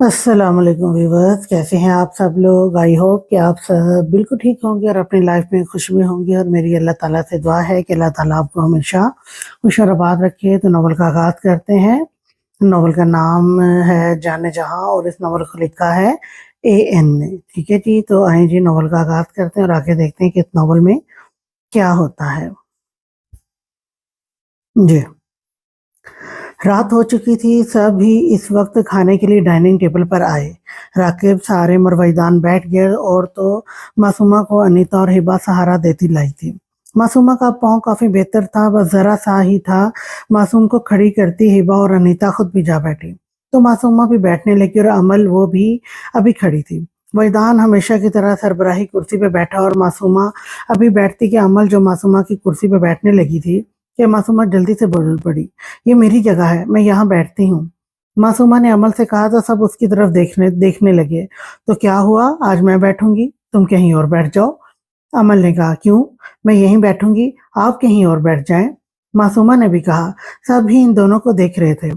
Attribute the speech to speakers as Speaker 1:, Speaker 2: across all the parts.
Speaker 1: अस्सलाम वालेकुम व्यूवर्स, कैसे हैं आप सब लोग। आई होप कि आप सब बिल्कुल ठीक होंगे और अपनी लाइफ में खुश भी होंगे। और मेरी अल्लाह ताला से दुआ है कि अल्लाह ताला आपको हमेशा खुश और आबाद रखे। तो नावल का आगाज़ करते हैं। नावल का नाम है जाने जहां और इस नावल को लिखा है एएन ने। ठीक है जी, तो आए जी नावल का आगाज़ करते हैं और आगे देखते हैं कि इस नावल में क्या होता है। जी, रात हो चुकी थी। सभी इस वक्त खाने के लिए डाइनिंग टेबल पर आए। राकिब, सारिम और वहीदान बैठ गए और तो मासूमा को अनीता और हिबा सहारा देती लाई थी। मासूमा का पाँव काफी बेहतर था, बस जरा सा ही था। मासूम को खड़ी करती हिबा और अनीता खुद भी जा बैठी। तो मासूमा भी बैठने लगी और अमल वो भी अभी खड़ी थी। वहीदान हमेशा की तरह सरबराही कुर्सी पे बैठा और मासूमा अभी बैठती कि अमल जो मासूमा की कुर्सी पे बैठने लगी थी कि मासूमा जल्दी से बोल पड़ी, ये मेरी जगह है, मैं यहाँ बैठती हूँ। मासूमा ने अमल से कहा तो सब उसकी तरफ देखने देखने लगे। तो क्या हुआ, आज मैं बैठूंगी, तुम कहीं और बैठ जाओ। अमल ने कहा, क्यों, मैं यहीं बैठूंगी, आप कहीं और बैठ जाएं। मासूमा ने भी कहा। सभी इन दोनों को देख रहे थे।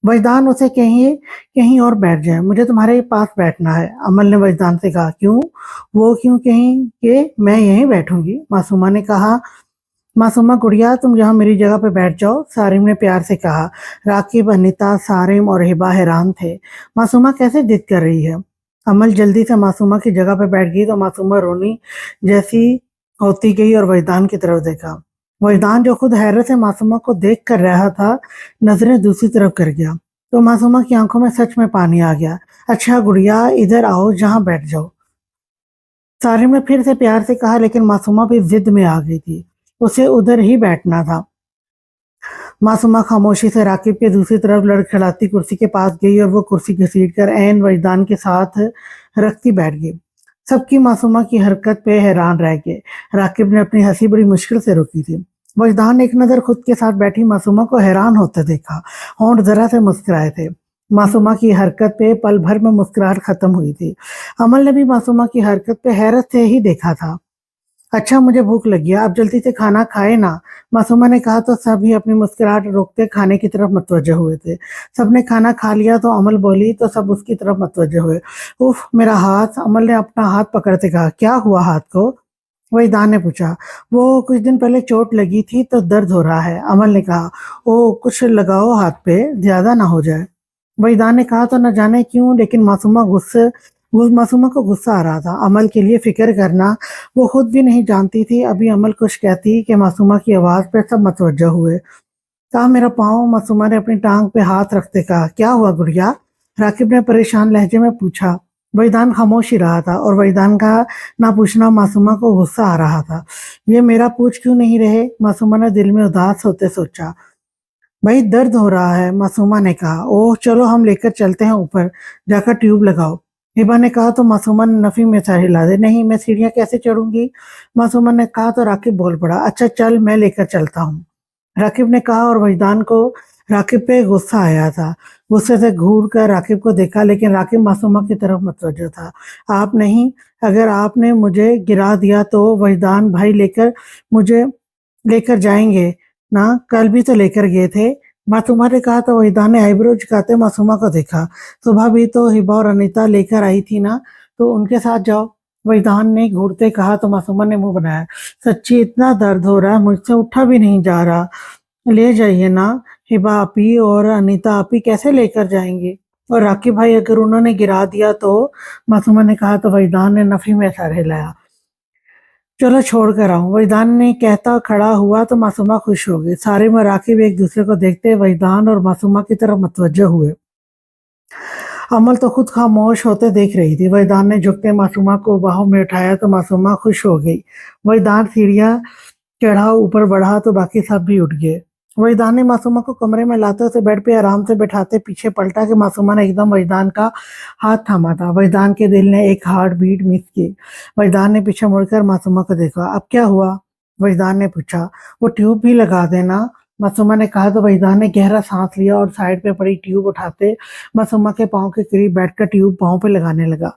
Speaker 1: वजदान, उसे कहिए कहीं और बैठ जाए, मुझे तुम्हारे पास बैठना है। अमल ने वजदान से कहा, क्यों, वो क्यों कहीं कि मैं यहीं बैठूंगी। मासूमा ने कहा, मासूमा गुड़िया, तुम यहाँ मेरी जगह पे बैठ जाओ, सारिम ने प्यार से कहा। राकिब, अनीता, सारिम और हिबा हैरान थे। मासूमा कैसे जिद कर रही है। अमल जल्दी से मासूमा की जगह पे बैठ गई तो मासूमा रोनी जैसी होती गई और वजदान की तरफ देखा। वजदान, जो खुद हैरत से मासूमा को देख कर रहा था, नजरें दूसरी तरफ कर गया। तो मासूमा की आंखों में सच में पानी आ गया। अच्छा गुड़िया, इधर आओ, जहाँ बैठ जाओ, सारिम ने फिर से प्यार से कहा, लेकिन मासूमा भी जिद में आ गई थी। उसे उधर ही बैठना था। मासूमा खामोशी से राकिब के दूसरी तरफ लड़खड़ाती कुर्सी के पास गई और वो कुर्सी घसीट कर ऐन वजदान के साथ रखती बैठ गई। सबकी मासूमा की हरकत पे हैरान रह गए। राकिब ने अपनी हंसी बड़ी मुश्किल से रोकी थी। वजदान ने एक नजर खुद के साथ बैठी मासूमा को हैरान होते देखा। होंठ जरा से मुस्कुराए थे। मासूमा की हरकत पे पल भर में मुस्कुराहट खत्म हुई थी। अमल ने भी मासूमा की हरकत पे हैरत से ही देखा था। अच्छा, मुझे भूख लगी है, आप जल्दी से खाना खाए ना, मासूमा ने कहा तो सभी अपनी मुस्कुराहट रोकते खाने की तरफ मतवज्जह हुए थे। सबने खाना खा लिया तो अमल बोली तो सब उसकी तरफ मतवज्जह हुए। उफ, मेरा हाथ, अमल ने अपना हाथ पकड़ते कहा। क्या हुआ हाथ को, वहीदान ने पूछा। वो कुछ दिन पहले चोट लगी थी तो दर्द हो रहा है, अमल ने कहा। ओ, कुछ लगाओ हाथ पे, ज्यादा ना हो जाए। वहीदान ने कहा तो न जाने क्यों, लेकिन मासूमा को गुस्सा आ रहा था। अमल के लिए फिक्र करना वो खुद भी नहीं जानती थी। अभी अमल कुछ कहती कि मासूमा की आवाज पे सब मतवज्जह हुए। कहा, मेरा पाँव, मासूमा ने अपनी टांग पे हाथ रखते कहा। क्या हुआ गुड़िया, राकिब ने परेशान लहजे में पूछा। वहीदान खामोश ही रहा था और वहीदान का ना पूछना मासूमा को गुस्सा आ रहा था। ये मेरा पूछ क्यों नहीं रहे, मासूमा ने दिल में उदास होते सोचा। भाई दर्द हो रहा है, मासूमा ने कहा। ओह चलो, हम लेकर चलते हैं ऊपर, जाकर ट्यूब लगाओ। हिबा ने कहा तो मासूमा ने नफी में सर हिला दे। नहीं, मैं सीढ़ियाँ कैसे चढ़ूंगी, मासूमा ने कहा तो राकिब बोल पड़ा। अच्छा चल, मैं लेकर चलता हूँ, राकिब ने कहा। और वजदान को राकिब पे गुस्सा आया था। गुस्से से घूर कर राकिब को देखा, लेकिन राकिब मासूमा की तरफ मुतवज्जो था। आप नहीं, अगर आपने मुझे गिरा दिया तो वजदान भाई लेकर मुझे लेकर जाएंगे ना, कल भी तो लेकर गए थे, मासूमा ने कहा। तो वहीदा ने आईब्रो झुकाते मासूमा को देखा। सुबह भी तो हिबा और अनीता लेकर आई थी ना, तो उनके साथ जाओ, वहीदान ने घूरते कहा। तो मासूमा ने मुंह बनाया। सच्ची इतना दर्द हो रहा है, मुझसे उठा भी नहीं जा रहा, ले जाइए ना। हिबा आपी और अनीता आपी कैसे लेकर जाएंगे, और राकिब भाई अगर उन्होंने गिरा दिया तो, मासूमा ने कहा। तो वहीदान ने नफी में सर हिलाया। चलो छोड़ कर आऊं, वहीदान ने कहता खड़ा हुआ। तो मासूमा खुश हो गई। सारे में राकिब एक दूसरे को देखते वहीदान और मासूमा की तरफ मुतवज्जह हुए। अमल तो खुद खामोश होते देख रही थी। वहीदान ने झुकते मासूमा को बाहों में उठाया तो मासूमा खुश हो गई। वहीदान सीढ़ियां चढ़ा ऊपर बढ़ा तो बाकी सब भी उठ गए। वहीदान ने मासूमा को कमरे में लाते उसे बेड पे आराम से बैठाते पीछे पलटा कि मासूमा ने एकदम वहीदान का हाथ थामा था। वहीदान के दिल ने एक हार्ट बीट मिस की। वहीदान ने पीछे मुड़कर मासूमा को देखा। अब क्या हुआ, वहीदान ने पूछा। वो ट्यूब भी लगा देना, मासूमा ने कहा। तो वहीदान ने गहरा सांस लिया और साइड पे पड़ी ट्यूब उठाते मासूमा के पाँव के करीब बैठकर ट्यूब पाँव पे लगाने लगा।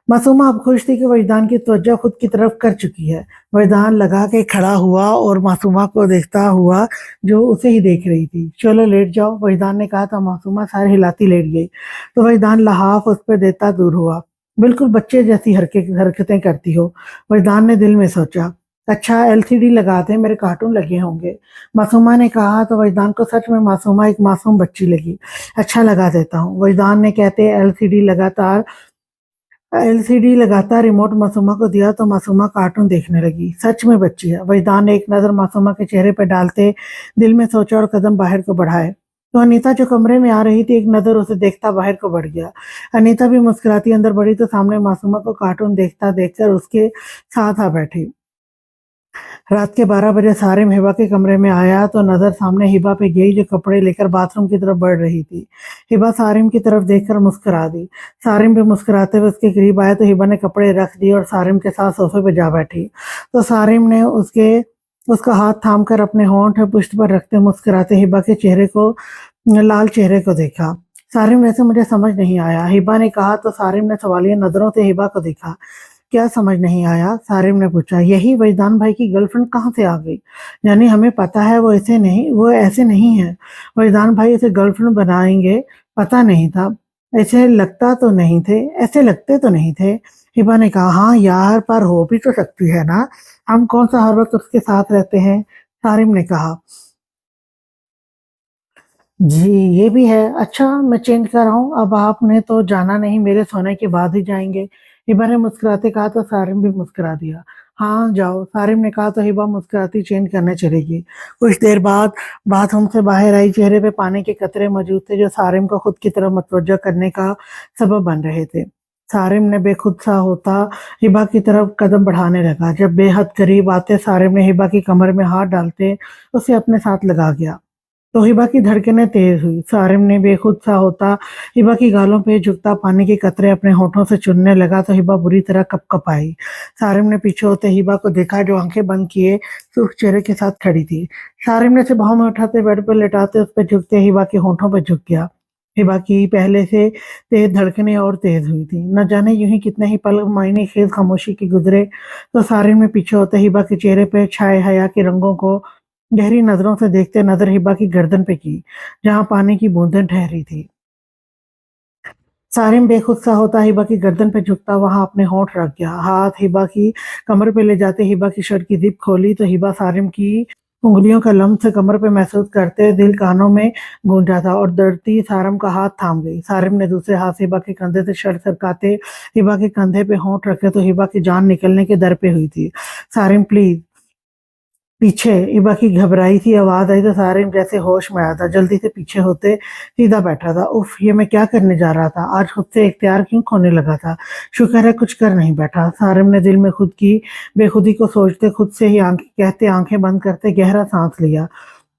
Speaker 1: मासूमा अब खुश थी कि वजदान की तवज्जो खुद की तरफ कर चुकी है। वजदान लगा के खड़ा हुआ और मासूमा को देखता हुआ जो उसे ही देख रही थी। चलो लेट जाओ, वजदान ने कहा तो मासूमा सर हिलाती लेट गई। तो वजदान लहाफ उस पर देता दूर हुआ। बिल्कुल बच्चे जैसी हरकतें करती हो, वजदान ने दिल में सोचा। अच्छा एलसीडी लगाते मेरे कार्टून लगे होंगे। मासूमा ने कहा तो वजदान को सच में मासूमा एक मासूम बच्ची लगी। अच्छा लगा देता हूँ, वजदान ने कहते एलसीडी लगातार रिमोट मासूमा को दिया तो मासूमा कार्टून देखने लगी। सच में बच्ची है, वजदान ने एक नजर मासूमा के चेहरे पर डालते दिल में सोचा और कदम बाहर को बढ़ाए। तो अनीता जो कमरे में आ रही थी एक नजर उसे देखता बाहर को बढ़ गया। अनीता भी मुस्कुराती अंदर बढ़ी तो सामने मासूमा को कार्टून देखता देखकर उसके साथ आ बैठी। रात के 12 बजे सारिम हिबा के कमरे में आया तो नजर सामने हिबा पे गई जो कपड़े लेकर बाथरूम की तरफ बढ़ रही थी। हिबा सारिम की तरफ देखकर मुस्कुरा दी। सारिम भी मुस्कुराते हुए उसके करीब आए तो हिबा ने कपड़े रख दिए और सारिम के साथ सोफे पे जा बैठी। तो सारिम ने उसका हाथ थाम कर अपने होंठ पुष्ट पर रखते मुस्कुराते हिबा के लाल चेहरे को देखा। सारिम वैसे मुझे समझ नहीं आया, हिबा ने कहा तो सारिम ने सवालिया नजरों से हिबा को देखा। क्या समझ नहीं आया? सारिम ने पूछा। यही वजदान भाई की गर्लफ्रेंड कहाँ से आ गई? यानी हमें पता है वो ऐसे नहीं है। वजदान भाई उसे गर्लफ्रेंड बनाएंगे, पता नहीं था। ऐसे लगते तो नहीं थे। हिबा ने कहा हाँ यार, पर हो भी तो सकती है ना, हम कौन सा हर वक्त उसके साथ रहते हैं। सारिम ने कहा जी ये भी है। अच्छा मैं चेंज कर रहा हूँ, अब आपने तो जाना नहीं, मेरे सोने के बाद ही जाएंगे। हिबा ने मुस्कुराते कहा तो सारिम भी मुस्कुरा दिया। हाँ जाओ, सारिम ने कहा तो हिबा मुस्कुराती चेंज करने चलेगी। कुछ देर बाद बाथरूम से बाहर आई, चेहरे पे पानी के कतरे मौजूद थे जो सारिम को खुद की तरफ मतवज्जा करने का सबब बन रहे थे। सारिम ने बेखुद सा होता हिबा की तरफ कदम बढ़ाने लगा। जब बेहद करीब आते सारिम ने हिबा की कमर में हाथ डालते उसे अपने साथ लगा गया। तो हिबा की धड़कनें तेज हुई। सारिम ने बेखुद सा होता हिबा की गालों पे झुकता पानी के कतरे अपने होठों से चुनने लगा तो हिबा बुरी तरह कपकपाई। सारिम ने पीछे होते हिबा को देखा जो आंखें बंद किए सुर्ख चेहरे के साथ खड़ी थी। सारिम ने उसे बाहों में उठाते बेड पर लेटाते उस पर झुकते हिबा के होठों पर झुक गया। हिबा की पहले से तेज धड़कनें और तेज हुई थी। न जाने यूं ही कितने ही पल मायने खेज खामोशी के गुजरे तो सारिम में पीछे होते हिबा के चेहरे पे छाए हया के रंगों को गहरी नजरों से देखते नजर हिबा की गर्दन पे की जहां पानी की बूंदें ठहरी थी। सारिम बेखुद सा होता हिबा की गर्दन पे झुकता वहां अपने होंठ रख गया। हाथ हिबा की कमर पे ले जाते हिबा की शर्ट की जिप खोली तो हिबा सारिम की उंगलियों का लम्स कमर पे महसूस करते दिल कानों में गूंजा था और डरती सारिम का हाथ थाम गई। सारिम ने दूसरे हाथ से हिबा के कंधे से शर्ट सरकाते हिबा के कंधे पे होंठ रखे तो हिबा की जान निकलने के दर पे हुई थी। सारिम प्लीज। पीछे इबा की घबराई सी आवाज आई तो सारिम जैसे होश में आया था। जल्दी से पीछे होते सीधा बैठा था। उफ, ये मैं क्या करने जा रहा था? आज खुद से इख्तियार क्यों खोने लगा था? शुक्र है कुछ कर नहीं बैठा। सारिम ने दिल में खुद की बेखुदी को सोचते खुद से ही आंखें बंद करते गहरा सांस लिया।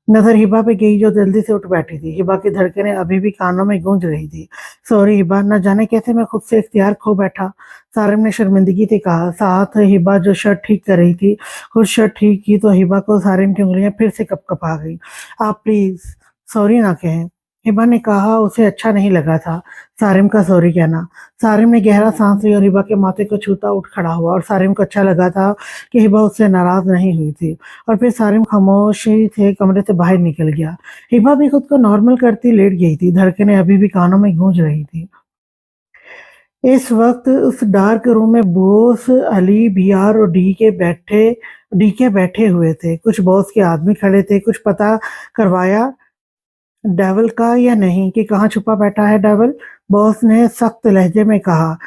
Speaker 1: नजर हिबा पे गई जो जल्दी से उठ बैठी थी। हिबा की धड़कनें अभी भी कानों में गूंज रही थी। सॉरी हिबा, न जाने कैसे मैं खुद से इख्तियार खो बैठा। सारिम ने शर्मिंदगी से कहा। साथ हिबा जो शर्ट ठीक कर रही थी खुद शर्ट ठीक की तो हिबा को सारिम की उंगलियां फिर से कपकपा गई। आप प्लीज सॉरी ना कहें। हिबा ने कहा उसे अच्छा नहीं लगा था सारिम का सॉरी कहना। सारिम ने गहरा सांस लिया और हिबा के माथे को छूता उठ खड़ा हुआ और सारिम को अच्छा लगा था कि हिबा उससे नाराज नहीं हुई थी। और फिर सारिम खामोशी से कमरे से बाहर निकल गया। हिबा भी खुद को नॉर्मल करती लेट गई थी। धड़कनें अभी भी कानों में गूंज रही थी। इस वक्त उस डार्क रूम में बॉस, अली, बीआर और डी के बैठे हुए थे। कुछ बॉस के आदमी खड़े थे। कुछ पता करवाया डेविल का या नहीं कि कहाँ छुपा बैठा है डेविल? बॉस ने सख्त लहजे में कहा।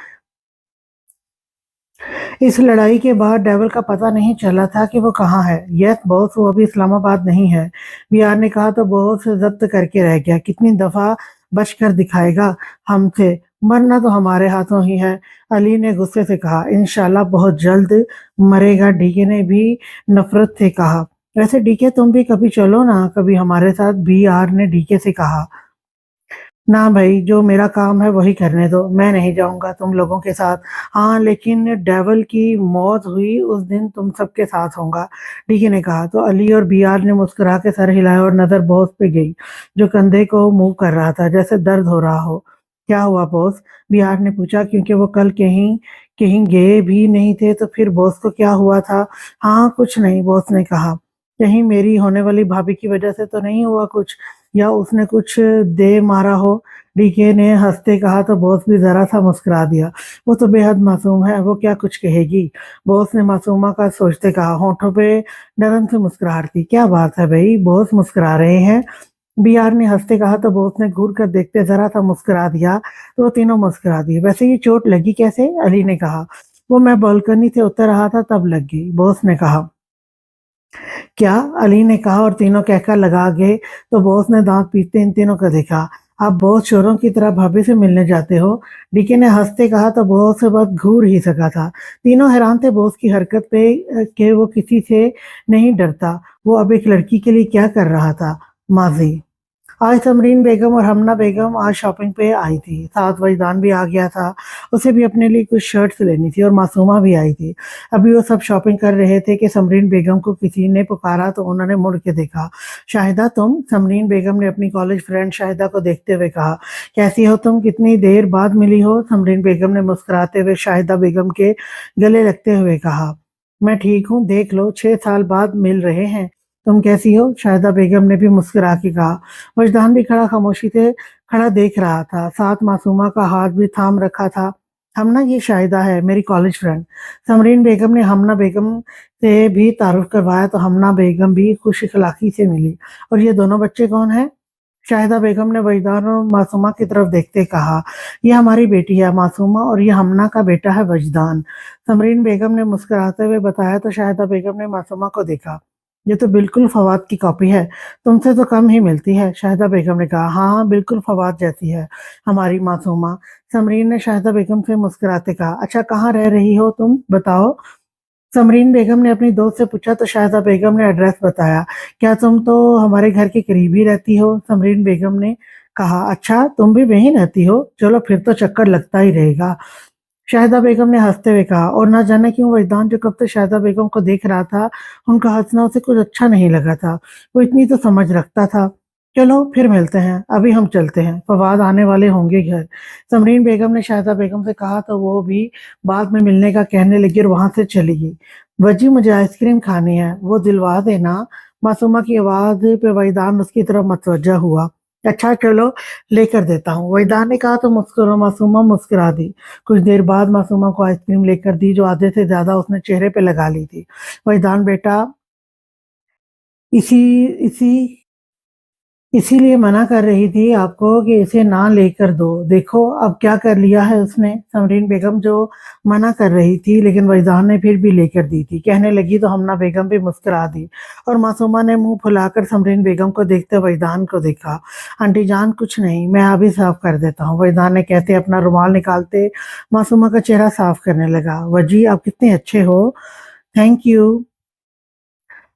Speaker 1: इस लड़ाई के बाद डेविल का पता नहीं चला था कि वो कहाँ है। यस बॉस, वो अभी इस्लामाबाद नहीं है। बीआर ने कहा तो बॉस जब्त करके रह गया। कितनी दफा बच कर दिखाएगा हमसे? मरना तो हमारे हाथों ही है। अली ने गुस्से से कहा। इंशाल्लाह बहुत जल्द मरेगा, डीके ने भी नफरत से कहा। वैसे डीके तुम भी कभी चलो ना कभी हमारे साथ, बीआर ने डीके से कहा। ना भाई, जो मेरा काम है वही करने दो, मैं नहीं जाऊंगा तुम लोगों के साथ। हाँ लेकिन डेवल की मौत हुई उस दिन तुम सबके साथ होगा, डीके ने कहा। तो अली और बीआर ने मुस्कुरा के सर हिलाया और नजर बॉस पे गई जो कंधे को मूव कर रहा था जैसे दर्द हो रहा हो। क्या हुआ बॉस? बीआर ने पूछा क्योंकि वो कल कहीं कहीं गए भी नहीं थे तो फिर बॉस को क्या हुआ था? हाँ, कुछ नहीं, बॉस ने कहा। कहीं मेरी होने वाली भाभी की वजह से तो नहीं हुआ कुछ या उसने कुछ दे मारा हो? डीके ने हँसते कहा तो बॉस भी ज़रा-सा मुस्कुरा दिया। वो तो बेहद मासूम है, वो क्या कुछ कहेगी? बॉस ने मासूमा का सोचते कहा, होठों पे नरम सी मुस्कुराहट थी। क्या बात है भई, बॉस मुस्कुरा रहे हैं। बीआर ने हँसते कहा तो बॉस ने घूर कर देखते ज़रा-सा मुस्कुरा दिया, तो वो तीनों मुस्कुरा दिए। वैसे ये चोट लगी कैसे? अली ने कहा। वो मैं बालकनी से उतर रहा था तब लग गई, बॉस ने कहा। क्या? अली ने कहा और तीनों कहकर लगा गए तो बॉस ने दाँत पीटते इन तीनों को देखा। आप बहुत चोरों की तरह भाभी से मिलने जाते हो? डीके ने हँसते कहा तो बॉस बस घूर ही सका था। तीनों हैरान थे बॉस की हरकत पे कि वो किसी से नहीं डरता। वो अब एक लड़की के लिए क्या कर रहा था? माज़ी। आज समरीन बेगम और हमना बेगम आज शॉपिंग पे आई थी। साथ वजदान भी आ गया था। उसे भी अपने लिए कुछ शर्ट्स लेनी थी और मासूमा भी आई थी। अभी वो सब शॉपिंग कर रहे थे कि समरीन बेगम को किसी ने पुकारा तो उन्होंने मुड़ के देखा। शाहिदा तुम? समरीन बेगम ने अपनी कॉलेज फ्रेंड शाहिदा को देखते हुए कहा। कैसी हो तुम? कितनी देर बाद मिली हो? समरीन बेगम ने मुस्कुराते हुए शाहिदा बेगम के गले लगते हुए कहा। मैं ठीक हूँ, देख लो 6 साल बाद मिल रहे हैं। तुम कैसी हो? शाहिदा बेगम ने भी मुस्कुरा के कहा। वजदान भी खड़ा खामोशी से खड़ा देख रहा था, साथ मासूमा का हाथ भी थाम रखा था। हमना ये शाहिदा है, मेरी कॉलेज फ्रेंड। समरीन बेगम ने हमना बेगम से भी तारुफ करवाया तो हमना बेगम भी खुश इखलाकी से मिली। और ये दोनों बच्चे कौन हैं? शाहिदा बेगम ने वजदान और मासूमा की तरफ देखते कहा, ये हमारी बेटी है मासूमा और ये हमना का बेटा है वजदान। समरीन बेगम ने मुस्कुराते हुए बताया तो शाहिदा बेगम ने मासूमा को देखा। ये तो बिल्कुल फवाद की कॉपी है, तुमसे तो कम ही मिलती है। शाहिदा बेगम ने कहा, हाँ हाँ बिल्कुल फवाद जैसी है हमारी मासूमा। समरीन ने शाहिदा बेगम से मुस्कुराते कहा, अच्छा कहाँ रह रही हो तुम बताओ? समरीन बेगम ने अपनी दोस्त से पूछा तो शाहिदा बेगम ने एड्रेस बताया। क्या तुम तो हमारे घर के करीब ही रहती हो? समरीन बेगम ने कहा, अच्छा तुम भी वहीं रहती हो? चलो फिर तो चक्कर लगता ही रहेगा। शाहिदा बेगम ने हंसते हुए कहा और ना जाने क्यों वजदान जो कब से शाहिदा बेगम को देख रहा था, उनका हंसना उसे कुछ अच्छा नहीं लगा था। वो इतनी तो समझ रखता था। चलो फिर मिलते हैं, अभी हम चलते हैं, फवाद आने वाले होंगे घर। समरीन बेगम ने शाहिदा बेगम से कहा तो वो भी बाद में मिलने का कहने लगी और वहां से चली गई। वजी मुझे आइसक्रीम खानी है, वो दिलवा देना। मासूमा की आवाज पे वजदान उसकी तरफ मतवज्जा हुआ। अच्छा चलो लेकर देता हूँ, वजदान ने कहा तो मुस्कुरा मासूमा मुस्कुरा दी। कुछ देर बाद मासूमा को आइसक्रीम लेकर दी जो आधे से ज़्यादा उसने चेहरे पे लगा ली थी। वहीदान बेटा इसी इसी इसीलिए मना कर रही थी आपको कि इसे ना लेकर दो। देखो अब क्या कर लिया है उसने। समरीन बेगम जो मना कर रही थी लेकिन वहीदान ने फिर भी लेकर दी थी। कहने लगी तो हमना बेगम भी मुस्कुरा दी और मासूमा ने मुंह फुलाकर समरीन बेगम को देखते वहीदान को देखा। आंटी जान कुछ नहीं, मैं अभी साफ कर देता हूँ, वहीदान ने कहते अपना रुमाल निकालते मासूमा का चेहरा साफ करने लगा। वजी आप कितने अच्छे हो, थैंक यू।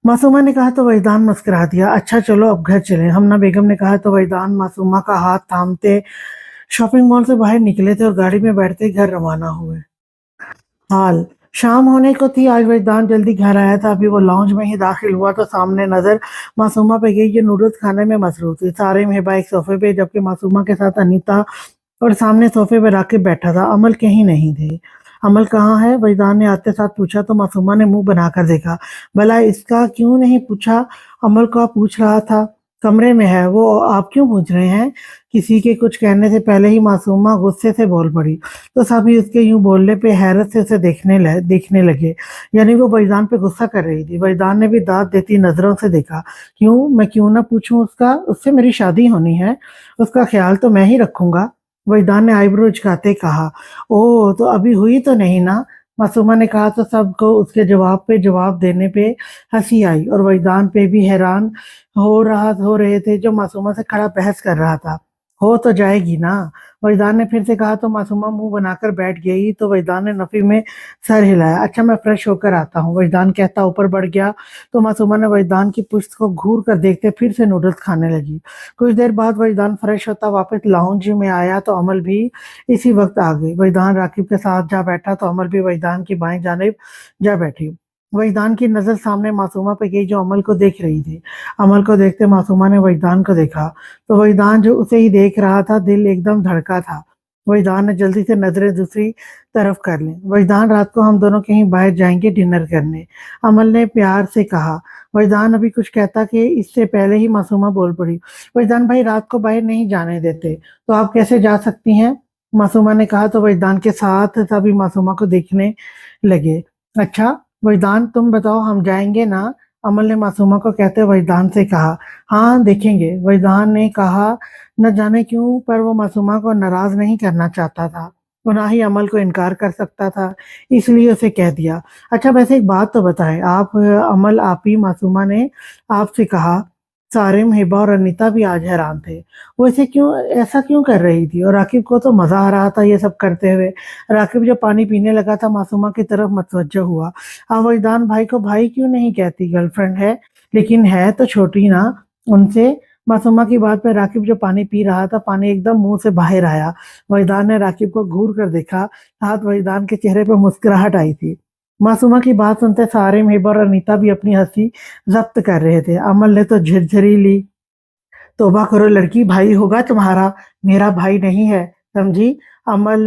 Speaker 1: मासूमा ने कहा तो वहीदान मुस्कुरा दिया। अच्छा चलो अब घर चलें। हमना बेगम ने कहा तो वहीदान मासूमा का हाथ थामते शॉपिंग मॉल से बाहर निकले थे और गाड़ी में बैठते घर रवाना हुए। हाल शाम होने को थी। आज वहीदान जल्दी घर आया था। अभी वो लॉन्ज में ही दाखिल हुआ तो सामने नजर मासूमा पे गई जो नूडल्स खाने में मसरूफ थी। सारे मेहबा एक सोफे पे जबकि मासूमा के साथ अनीता और सामने सोफे पे राकिब बैठा था। अमल कहीं नहीं थे। अमल कहाँ है? वहीदान ने आते साथ पूछा तो मासूमा ने मुंह बनाकर देखा। भला इसका क्यों नहीं पूछा? अमल को आप पूछ रहा था। कमरे में है वो, आप क्यों पूछ रहे हैं? किसी के कुछ कहने से पहले ही मासूमा गुस्से से बोल पड़ी तो सभी उसके यूं बोलने पे हैरत से उसे देखने लगे। यानी वो वहीदान पे गुस्सा कर रही थी। वहीदान ने भी दांत देती नजरों से देखा। क्यों? मैं क्यों ना पूछूं उसका, उससे मेरी शादी होनी है, उसका ख्याल तो मैं ही रखूंगा। वहीदान ने आईब्रो उचकाते कहा। ओह तो अभी हुई तो नहीं ना? मासूमा ने कहा तो सबको उसके जवाब पे जवाब देने पे हंसी आई और वहीदान पे भी हैरान हो रहे थे जो मासूमा से खड़ा बहस कर रहा था। हो तो जाएगी ना? वहीदान ने फिर से कहा तो मासूमा मुंह बनाकर बैठ गई तो वहीदान ने नफी में सर हिलाया। अच्छा मैं फ्रेश होकर आता हूँ, वहीदान कहता ऊपर बढ़ गया तो मासूमा ने वहीदान की पुश्त को घूर कर देखते फिर से नूडल्स खाने लगी। कुछ देर बाद वहीदान फ्रेश होता वापस लाउंज में आया तो अमल भी इसी वक्त आ गई। वहीदान राकिब के साथ जा बैठा तो अमल भी वहीदान की बाएं जानिब जा बैठी। वहीदान की नजर सामने मासूमा पे गई जो अमल को देख रही थी। अमल को देखते मासूमा ने वहीदान को देखा तो वहीदान जो उसे ही देख रहा था दिल एकदम धड़का था। वहीदान ने जल्दी से नजरें दूसरी तरफ कर ली। वहीदान, रात को हम दोनों कहीं बाहर जाएंगे डिनर करने, अमल ने प्यार से कहा। वहीदान अभी कुछ कहता कि इससे पहले ही मासूमा बोल पड़ी। वहीदान भाई, रात को बाहर नहीं जाने देते, तो आप कैसे जा सकती हैं? मासूमा ने कहा। तो वहीदान के साथ सभी मासूमा को देखने लगे। अच्छा वहीदान, तुम बताओ, हम जाएंगे ना? अमल ने मासूमा को कहते वहीदान से कहा। हाँ देखेंगे, वहीदान ने कहा। न जाने क्यों पर वो मासूमा को नाराज नहीं करना चाहता था, वो ना ही अमल को इनकार कर सकता था, इसलिए उसे कह दिया। अच्छा वैसे एक बात तो बताएं आप, अमल आप ही, मासूमा ने आपसे कहा। सारिम, हिबा और अनीता भी आज हैरान थे। वो ऐसे क्यों, ऐसा क्यों कर रही थी? और राकिब को तो मजा आ रहा था ये सब करते हुए। राकिब जब पानी पीने लगा था मासूमा की तरफ मतवज्जो हुआ। वहीदान भाई को भाई क्यों नहीं कहती, गर्लफ्रेंड है, लेकिन है तो छोटी ना उनसे। मासूमा की बात पर राकिब जो पानी पी रहा था, पानी एकदम मुंह से बाहर आया। वहीदान ने राकिब को घूर कर देखा। साथ वहीदान के चेहरे पर मुस्कुराहट आई थी। मासूमा की बात सुनते सारे मेबर और अनीता भी अपनी हंसी जब्त कर रहे थे। अमल ने तो झिरझिरी ली। तौबा करो लड़की, भाई होगा तुम्हारा, मेरा भाई नहीं है, समझी? अमल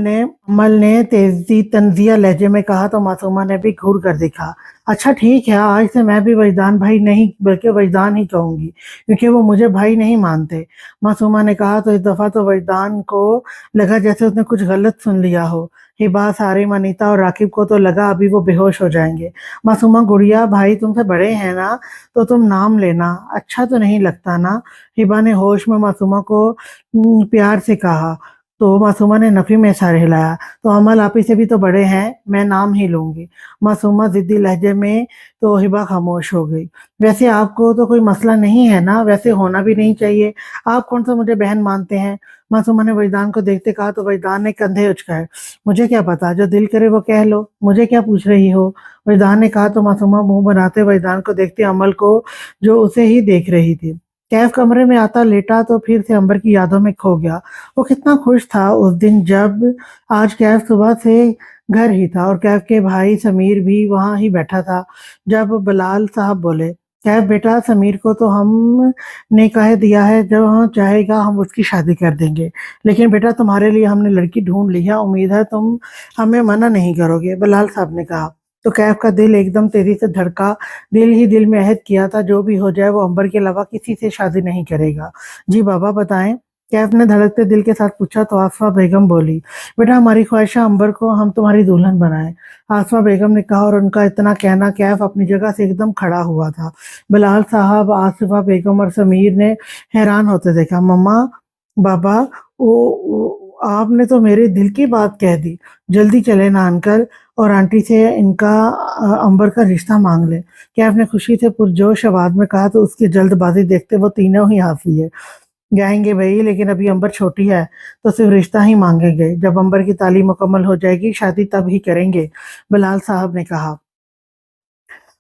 Speaker 1: ने तेजी तंजिया लहजे में कहा। तो मासूमा ने भी घूर कर देखा। अच्छा ठीक है, आज से मैं भी वजदान भाई नहीं बल्कि वजदान ही कहूंगी, क्योंकि वो मुझे भाई नहीं मानते, मासूमा ने कहा। तो इस दफा तो वजदान को लगा जैसे उसने कुछ गलत सुन लिया हो। हिबा, सारिम, अनीता और राकिब को तो लगा अभी वो बेहोश हो जाएंगे। मासूमा, गुड़िया भाई तुमसे बड़े हैं ना, तो तुम नाम लेना, अच्छा तो नहीं लगता ना? हिबा ने होश में मासूमा को प्यार से कहा। तो मासूमा ने नफी में सर हिलाया। तो अमल आप ही से भी तो बड़े हैं, मैं नाम ही लूंगी, मासूमा जिद्दी लहजे में। तो हिबा खामोश हो गई। वैसे आपको तो कोई मसला नहीं है ना, वैसे होना भी नहीं चाहिए, आप कौन सा मुझे बहन मानते हैं? मासूमा ने वजदान को देखते कहा। तो वजदान ने कंधे उचकाए। मुझे क्या पता, जो दिल करे वो कह लो, मुझे क्या पूछ रही हो? वजदान ने कहा। तो मासूमा मुंह बनाते वजदान को देखते अमल को, जो उसे ही देख रही थी। कैफ कमरे में आता लेटा तो फिर से अंबर की यादों में खो गया। वो कितना खुश था उस दिन जब, आज कैफ सुबह से घर ही था और कैफ के भाई समीर भी वहां ही बैठा था। जब बलाल साहब बोले, कैफ बेटा, समीर को तो हमने कह दिया है, जब हम चाहेगा हम उसकी शादी कर देंगे, लेकिन बेटा तुम्हारे लिए हमने लड़की ढूंढ ली है, उम्मीद है तुम हमें मना नहीं करोगे, बलाल साहब ने कहा। तो कैफ का दिल एकदम तेजी से धड़का। दिल ही दिल में अहद किया था, जो भी हो जाए वो अंबर के अलावा किसी से शादी नहीं करेगा। जी बाबा बताएं, कैफ ने धड़कते दिल के साथ पूछा। तो आसफा बेगम बोली, बेटा हमारी ख्वाहिश है अंबर को हम तुम्हारी दुल्हन बनाएं, आसफा बेगम ने कहा। और उनका इतना कहना कैफ अपनी जगह से एकदम खड़ा हुआ था। बिलाल साहब, आसफा बेगम और समीर ने हैरान होते देखा। मम्मा, बाबा, आपने तो मेरे दिल की बात कह दी, जल्दी चले ना अंकल और आंटी से इनका अंबर का रिश्ता मांग ले, कैफ ने खुशी से पुरजोश आवाज में कहा। तो उसकी जल्दबाजी देखते वो तीनों ही हंस लिए। जाएंगे भाई, लेकिन अभी अंबर छोटी है, तो सिर्फ रिश्ता ही मांगेंगे, जब अंबर की तालीम मुकम्मल हो जाएगी शादी तब ही करेंगे, बिलाल साहब ने कहा।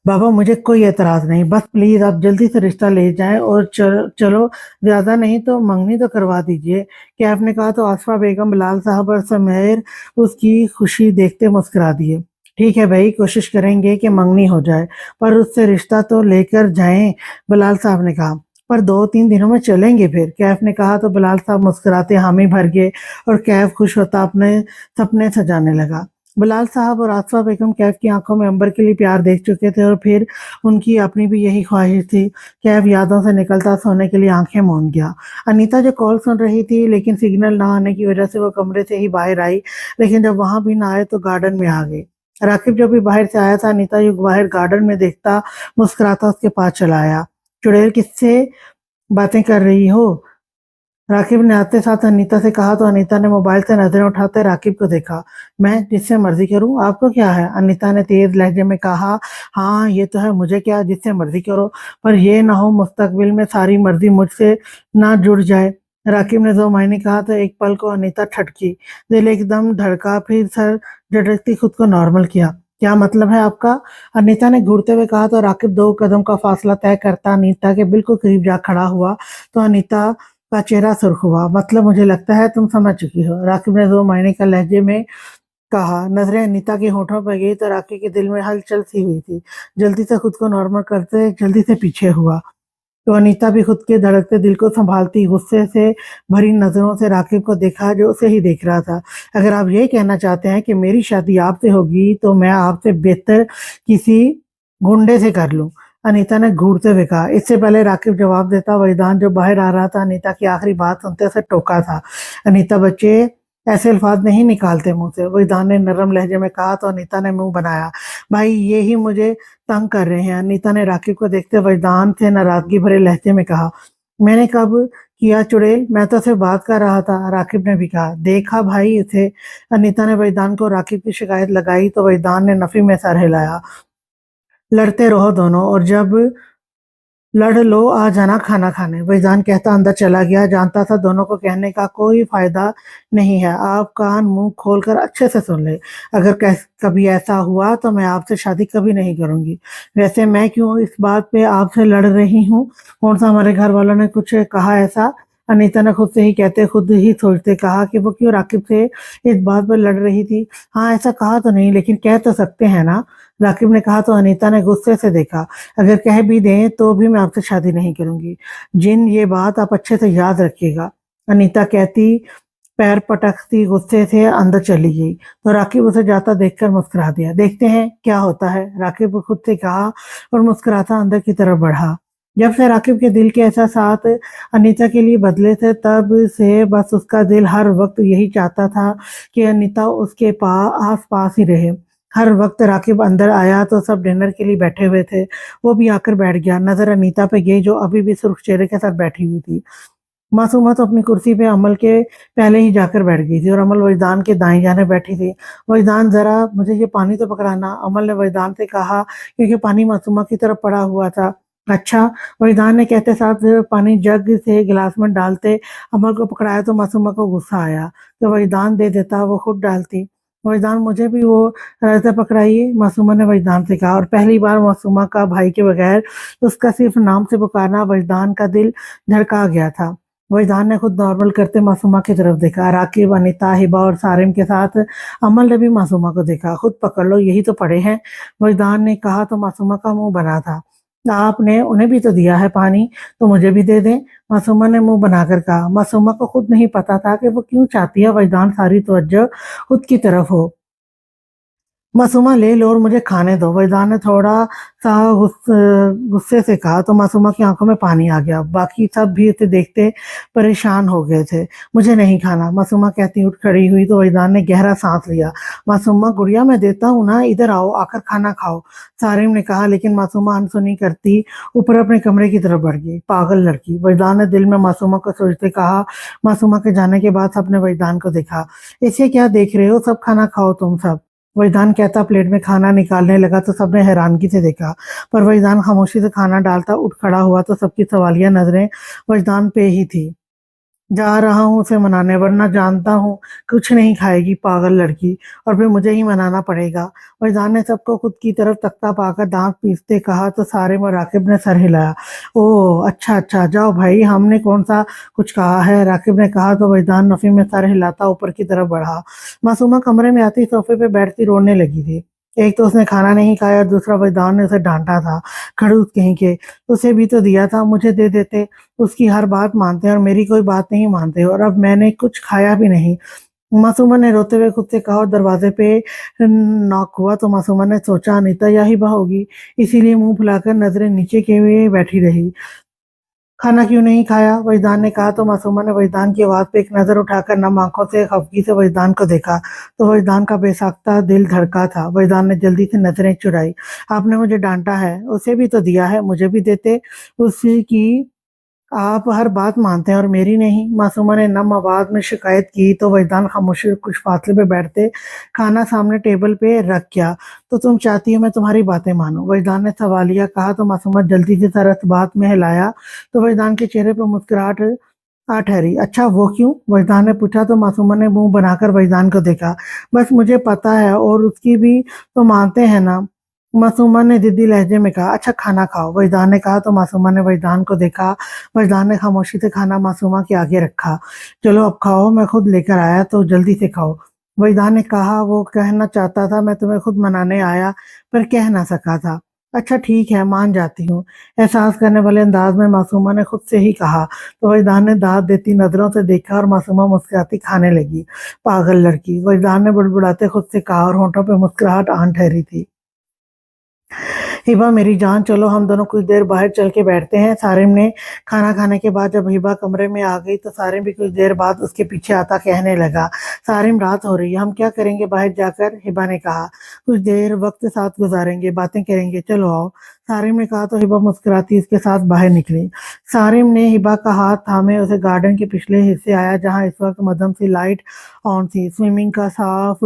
Speaker 1: बाबा मुझे कोई एतराज नहीं, बस प्लीज आप जल्दी से रिश्ता ले जाएं और चलो ज्यादा नहीं तो मंगनी तो करवा दीजिए, कैफ ने कहा। तो आसफा बेगम, बिलाल साहब और समीर उसकी खुशी देखते मुस्कुरा दिए। ठीक है भाई, कोशिश करेंगे कि मंगनी हो जाए, पर उससे रिश्ता तो लेकर जाएं, बिलाल साहब ने कहा। पर 2-3 दिनों में चलेंगे फिर, कैफ ने कहा। तो बिलाल साहब मुस्कुराते हामी भर गए और कैफ खुश होता अपने सपने सजाने लगा। बिलाल साहब और आसफा बेगम कैफ की आंखों में अंबर के लिए प्यार देख चुके थे और फिर उनकी अपनी भी यही ख्वाहिश थी। कैफ यादों से निकलता सोने के लिए आंखें मूंद गया। अनीता जो कॉल सुन रही थी, लेकिन सिग्नल ना आने की वजह से वो कमरे से ही बाहर आई, लेकिन जब वहां भी ना आए तो गार्डन में आ गई। राकिब जब भी बाहर से आया था, अनीता युग बाहर गार्डन में देखता मुस्कुराता उसके पास चला आया। चुड़ैल, किससे बातें कर रही हो? राकिब ने आते साथ अनीता से कहा। तो अनीता ने मोबाइल से नजरें उठाते राकिब को देखा। मैं जिससे मर्जी करूं, आपको क्या है? अनीता ने तेज लहजे में कहा। हाँ ये तो है, मुझे क्या, जिससे मर्जी करो, पर ये ना हो मुस्तकबिल में सारी मर्जी मुझसे ना जुड़ जाए, राकिब ने दो मायने कहा। तो एक पल को अनीता ठटकी, दिल एकदम धड़का, फिर सर झटकती खुद को नॉर्मल किया। क्या मतलब है आपका? अनीता ने घूरते हुए कहा। तो राकिब 2 कदम का फासला तय करता अनीता के बिल्कुल करीब जा खड़ा हुआ। तो अनीता का चेहरा सुर्ख हुआ। मतलब मुझे लगता है तुम समझ चुकी हो, राकिब ने 2 मायने का लहजे में कहा। नजरें अनीता के होठों पर गई तो राकिब के दिल में हलचल सी हुई थी। जल्दी से खुद को नॉर्मल करते जल्दी से पीछे हुआ। तो अनीता भी खुद के धड़कते दिल को संभालती गुस्से से भरी नजरों से राकिब को देखा जो उसे ही देख रहा था। अगर आप ये कहना चाहते हैं कि मेरी शादी आपसे होगी तो मैं आपसे बेहतर किसी गुंडे से कर लूं, अनीता ने घूरते हुए कहा। इससे पहले राकिब जवाब देता, वहीदान जो बाहर आ रहा था अनीता की आखिरी बात सुनते उसे टोका था। अनीता बच्चे ऐसे अल्फाज नहीं निकालते मुंह से, वहीदान ने नरम लहजे में कहा। तो अनीता ने मुंह बनाया। भाई ये ही मुझे तंग कर रहे हैं, अनीता ने राकिब को देखते वहीदान से नाराजगी भरे लहजे में कहा। मैंने कब किया चुड़ैल, मैं तो सिर्फ बात कर रहा था, राकिब ने भी कहा। देखा भाई इसे, अनीता ने वहीदान को राकिब की शिकायत लगाई तो वहीदान ने नफी में सर हिलाया। लड़ते रहो दोनों, और जब लड़ लो आ जाना खाना खाने, वहीदान कहता अंदर चला गया। जानता था दोनों को कहने का कोई फायदा नहीं है। आप कान मुंह खोलकर अच्छे से सुन ले, अगर कभी ऐसा हुआ तो मैं आपसे शादी कभी नहीं करूंगी। वैसे मैं क्यों इस बात पे आपसे लड़ रही हूँ? कौन सा हमारे घर वालों ने कुछ कहा ऐसा? अनीता ने खुद से ही कहते खुद ही सोचते कहा कि वो क्यों राकिब से इस बात पर लड़ रही थी। हाँ, ऐसा कहा तो नहीं, लेकिन कह तो सकते हैं ना, राकिब ने कहा। तो अनीता ने गुस्से से देखा। अगर कह भी दें तो भी मैं आपसे शादी नहीं करूंगी, जिन ये बात आप अच्छे से याद रखिएगा, अनीता कहती पैर पटकती गुस्से से अंदर चली गई। तो राकिब उसे जाता देखकर मुस्कुरा दिया। देखते हैं क्या होता है, राकिब खुद से कहा और मुस्कुराता अंदर की तरफ बढ़ा। जब से राकिब के दिल के एहसासात अनीता के लिए बदले थे तब से बस उसका दिल हर वक्त यही चाहता था कि अनीता उसके आस पास ही रहे। हर वक्त राकिब अंदर आया तो सब डिनर के लिए बैठे हुए थे, वो भी आकर बैठ गया। नजर अनीता पे गई जो अभी भी सुर्ख चेहरे के साथ बैठी हुई थी। मासूमा तो अपनी कुर्सी पे अमल के पहले ही जाकर बैठ गई थी और अमल वहीदान के दाएं जाने बैठी थी। वहीदान जरा मुझे ये पानी तो पकड़ाना, अमल ने वहीदान से कहा, क्योंकि पानी मासूमा की तरफ पड़ा हुआ था। अच्छा, वहीदान ने कहते साथ पानी जग से गिलास में डालते अमल को पकड़ाया तो मासूमा को गुस्सा आया। तो वहीदान दे देता, वो खुद डालती। वहीदान मुझे भी वो रायता पकड़ाइए, मासूमा ने वहीदान से कहा। और पहली बार मासूमा का भाई के बगैर उसका सिर्फ नाम से पुकारना वहीदान का दिल धड़का गया था। वहीदान ने खुद नॉर्मल करते मासूमा की तरफ देखा। राकिब, अनीता, हिबा और सारिम के साथ अमल ने भी मासूमा को देखा। खुद पकड़ लो, यही तो पड़े हैं, वहीदान ने कहा तो मासूमा का मुंह बना था। आपने उन्हें भी तो दिया है पानी, तो मुझे भी दे दें, मासूमा ने मुंह बनाकर कहा। मासूमा को खुद नहीं पता था कि वो क्यों चाहती है वहीदान सारी तवज्जो खुद की तरफ हो। मासूमा ले लो और मुझे खाने दो, वहीदान ने थोड़ा सा गुस्से से कहा। तो मासूमा की आंखों में पानी आ गया। बाकी सब भी उसे देखते परेशान हो गए थे। मुझे नहीं खाना, मासूमा कहती उठ खड़ी हुई तो वहीदान ने गहरा सांस लिया। मासूमा गुड़िया मैं देता हूँ ना, इधर आओ, आकर खाना खाओ, सारिम ने कहा। लेकिन मासूमा अनसुनी करती ऊपर अपने कमरे की तरफ बढ़ गई। पागल लड़की, वहीदान ने दिल में मासूमा को सोचते कहा। मासूमा के जाने के बाद सबने वहीदान को देखा। इसे क्या देख रहे हो, सब खाना खाओ तुम सब, वहीदान कहता प्लेट में खाना निकालने लगा तो सबने हैरानगी से देखा। पर वहीदान खामोशी से खाना डालता उठ खड़ा हुआ तो सबकी सवालिया नजरें वहीदान पे ही थी। जा रहा हूँ उसे मनाने, वरना जानता हूँ कुछ नहीं खाएगी पागल लड़की, और फिर मुझे ही मनाना पड़ेगा। वहीदान ने सबको खुद की तरफ तख्ता पाकर दांत पीसते कहा तो सारे में राकिब ने सर हिलाया। ओह अच्छा अच्छा, जाओ भाई, हमने कौन सा कुछ कहा है, राकिब ने कहा तो वहीदान नफी में सर हिलाता ऊपर की तरफ बढ़ा। मासूमा कमरे में आती सोफे पे बैठती रोने लगी थी। एक तो उसने खाना नहीं खाया, दूसरा वहीदान ने उसे डांटा था, खड़ूस कहीं के, उसे भी तो दिया था, मुझे दे देते, उसकी हर बात मानते हैं और मेरी कोई बात नहीं मानते, और अब मैंने कुछ खाया भी नहीं। मासूमा ने रोते हुए खुद से कहा और दरवाजे पे नॉक हुआ तो मासूमा ने सोचा अनीता या हिबा होगी, इसीलिए मुंह फुलाकर नजरें नीचे किए हुए बैठी रही। खाना क्यों नहीं खाया, वहीदान ने कहा तो मासूमा ने वहीदान की आवाज पे एक नजर उठाकर नम आंखों से खफगी से वहीदान को देखा। तो वहीदान का बेसाख्ता दिल धड़का था। वहीदान ने जल्दी से नजरें चुराई। आपने मुझे डांटा है, उसे भी तो दिया है, मुझे भी देते, उसी की आप हर बात मानते हैं और मेरी नहीं, मासूमा ने नम आवाज में शिकायत की। तो वहीदान खामोशी कुछ फासले पे बैठते खाना सामने टेबल पे रख गया। तो तुम चाहती हो मैं तुम्हारी बातें मानूं, वहीदान ने सवालिया कहा तो मासूमा जल्दी से सर इस बात में हिलाया। तो वहीदान के चेहरे पर मुस्कुराहट आ ठहरी। अच्छा वो क्यों, वहीदान ने पूछा तो मासूमा ने मुंह बनाकर वहीदान को देखा। बस मुझे पता है और उसकी भी तो मानते हैं ना, मासूमा ने जिद्दी लहजे में कहा। अच्छा खाना खाओ, वहीदान ने कहा तो मासूमा ने वहीदान को देखा। वहीदान ने खामोशी से खाना मासूमा के आगे रखा। चलो अब खाओ, मैं खुद लेकर आया तो जल्दी से खाओ, वहीदान ने कहा। वो कहना चाहता था मैं तुम्हें खुद मनाने आया, पर कह ना सका था। अच्छा ठीक है, मान जाती हूँ। एहसास करने वाले अंदाज में मासूमा ने खुद से ही कहा। तो वजदान ने दाद देती नजरों से देखा और मासूमा मुस्कुराती खाने लगी। पागल लड़की, वजदान ने बुड़बुड़ाते खुद से कहा और होंठों पे मुस्कुराहट आन ठहरी थी। हिबा मेरी जान, चलो हम दोनों कुछ देर बाहर चल के बैठते हैं। सारिम ने खाना खाने के बाद जब हिबा कमरे में आ गई तो सारिम भी कुछ देर बाद उसके पीछे आता कहने लगा, सारिम रात हो रही है, हम क्या करेंगे बाहर जाकर? हिबा ने कहा, कुछ देर वक्त साथ गुजारेंगे, बातें करेंगे, चलो आओ। सारिम ने कहा तो हिबा मुस्कुराती उसके साथ बाहर निकली। सारिम ने हिबा का हाथ थामे उसे गार्डन के पिछले हिस्से आया जहां इस वक्त मध्यम सी लाइट ऑन थी। स्विमिंग का साफ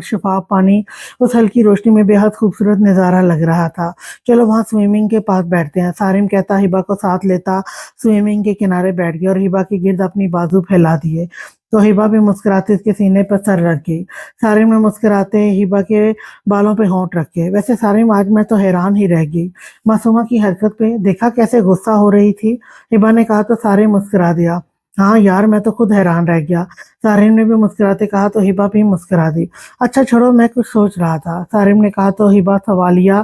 Speaker 1: शफाफ पानी उस हल्की रोशनी में बेहद खूबसूरत नज़ारा लग रहा था। चलो वहाँ स्विमिंग के पास बैठते हैं, सारिम कहता हिबा को साथ लेता स्विमिंग के किनारे बैठ गया और हिबा के गिर्द अपनी बाजू फैला दिए। तो हिबा भी मुस्कुराते उसके सीने पर सर रख गई। सारिम ने मुस्कुराते हिबा के बालों पे होंठ रखे। वैसे सारिम, आज मैं तो हैरान ही रह गई मासूमा की हरकत पे, देखा कैसे गुस्सा हो रही थी? हिबा ने कहा तो सारिम मुस्कुरा दिया। हाँ यार, मैं तो खुद हैरान रह गया। सारिम ने भी मुस्कुराते कहा तो हिबा भी मुस्कुरा दी। अच्छा छोड़ो, मैं कुछ सोच रहा था, सारिम ने कहा तो हिबा सवालिया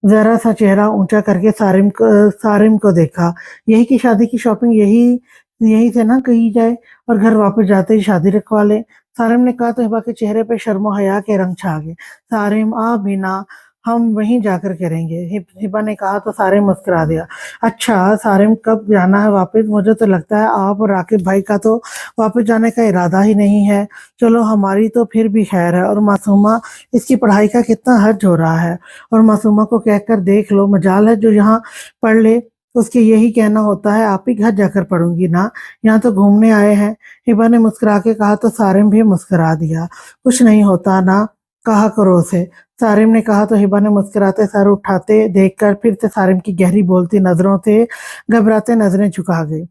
Speaker 1: जरा सा चेहरा ऊंचा करके सारिम को देखा। यही की शादी की शॉपिंग यही यही से ना कही जाए और घर वापस जाते ही शादी रखवा ले। सारिम ने कहा तो हिबा के चेहरे पे शर्मो हया के रंग छा गए। सारिम, आ बिना, हम वहीं जाकर करेंगे। हिबा ने कहा तो सारिम मुस्कुरा दिया। अच्छा सारिम, कब जाना है वापस? मुझे तो लगता है आप और राकिब भाई का तो वापस जाने का इरादा ही नहीं है। चलो हमारी तो फिर भी खैर है। और मासूमा, इसकी पढ़ाई का कितना हर्ज हो रहा है। और मासूमा को कहकर देख लो, मजाल है जो यहाँ पढ़ ले। उसके यही कहना होता है, आप ही घर जाकर पढ़ूंगी ना, यहाँ तो घूमने आए हैं। हिबा ने मुस्कुरा के कहा तो सारिम भी मुस्कुरा दिया। कुछ नहीं होता ना, कहा करो उसे। सारिम ने कहा तो हिबा ने मुस्कुराते सर उठाते देखकर फिर से सारिम की गहरी बोलती नजरों से घबराते नजरें झुका गई।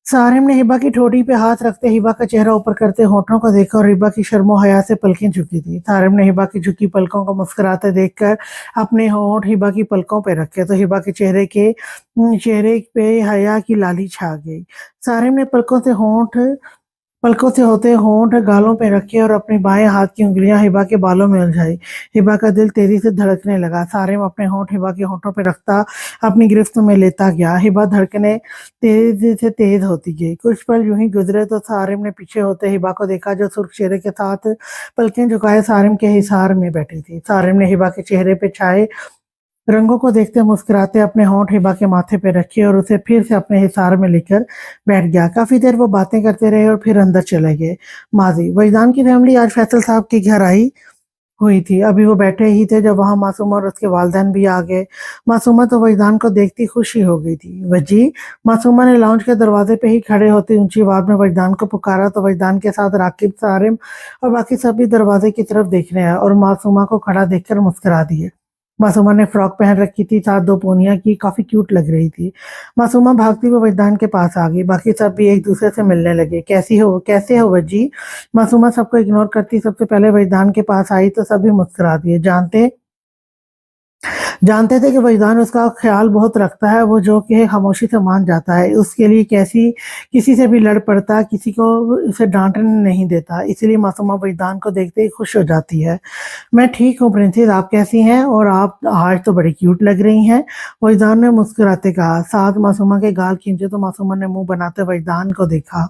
Speaker 1: सारिम ने हिबा की ठोड़ी पे हाथ रखते हिबा का चेहरा ऊपर करते होठों को देखा और हिबा की शर्मो हया से पलकें झुकी थी। सारिम ने हिबा की झुकी पलकों को मुस्कुराते देखकर अपने होंठ हिबा की पलकों पे रखे तो हिबा के चेहरे पे हया की लाली छा गई। सारिम ने पलकों से होते होंठ गालों पे रखे और अपने बाएं हाथ की उंगलियां हिबा के बालों में उलझाई। हिबा का दिल तेजी से धड़कने लगा। सारिम अपने होंठ हिबा के होंठों पे रखता अपनी गिरफ्त में लेता गया। हिबा धड़कने तेजी से तेज होती गई। कुछ पल यूं ही गुजरे तो सारिम ने पीछे होते हिबा को देखा जो सुर्ख चेहरे के साथ पलकें झुकाए सारिम के हिसार में बैठी थी। सारिम ने हिबा के चेहरे पे छाए रंगों को देखते मुस्कुराते अपने होंठ हिबा के माथे पे रखे और उसे फिर से अपने हिसार में लेकर बैठ गया। काफी देर वो बातें करते रहे और फिर अंदर चले गए। माजी, वजदान की फैमिली आज फैसल साहब के घर आई हुई थी। अभी वो बैठे ही थे जब वहां मासूमा और उसके वालिदैन भी आ गए। मासूमा तो वजदान को देखती खुशी हो गई थी। वजी, मासूमा ने लाउंज के दरवाजे पे ही खड़े होते ऊंची आवाज में वजदान को पुकारा तो वजदान के साथ राकिब, सारिम और बाकी सभी दरवाजे की तरफ देखने आए और मासूमा को खड़ा देखकर मुस्कुरा दिए। मासूमा ने फ्रॉक पहन रखी थी, साथ दो पोनिया की, काफी क्यूट लग रही थी। मासूमा भागती हुई वजदान के पास आ गई। बाकी सब भी एक दूसरे से मिलने लगे। कैसे हो वजी? मासूमा सबको इग्नोर करती सबसे पहले वजदान के पास आई तो सभी मुस्कुरा दिए। जानते जानते थे कि वजदान उसका ख्याल बहुत रखता है, वो जो कि खामोशी से मान जाता है, उसके लिए कैसी किसी से भी लड़ पड़ता, किसी को उसे डांटने नहीं देता। इसलिए मासूमा वजदान को देखते ही खुश हो जाती है। मैं ठीक हूँ प्रिंसेस, आप कैसी हैं? और आप आज तो बड़ी क्यूट लग रही हैं, वजदान ने मुस्कुराते कहा। साथ मासूमा के गाल खींचे तो मासूमा ने मुंह बनाते वजदान को देखा।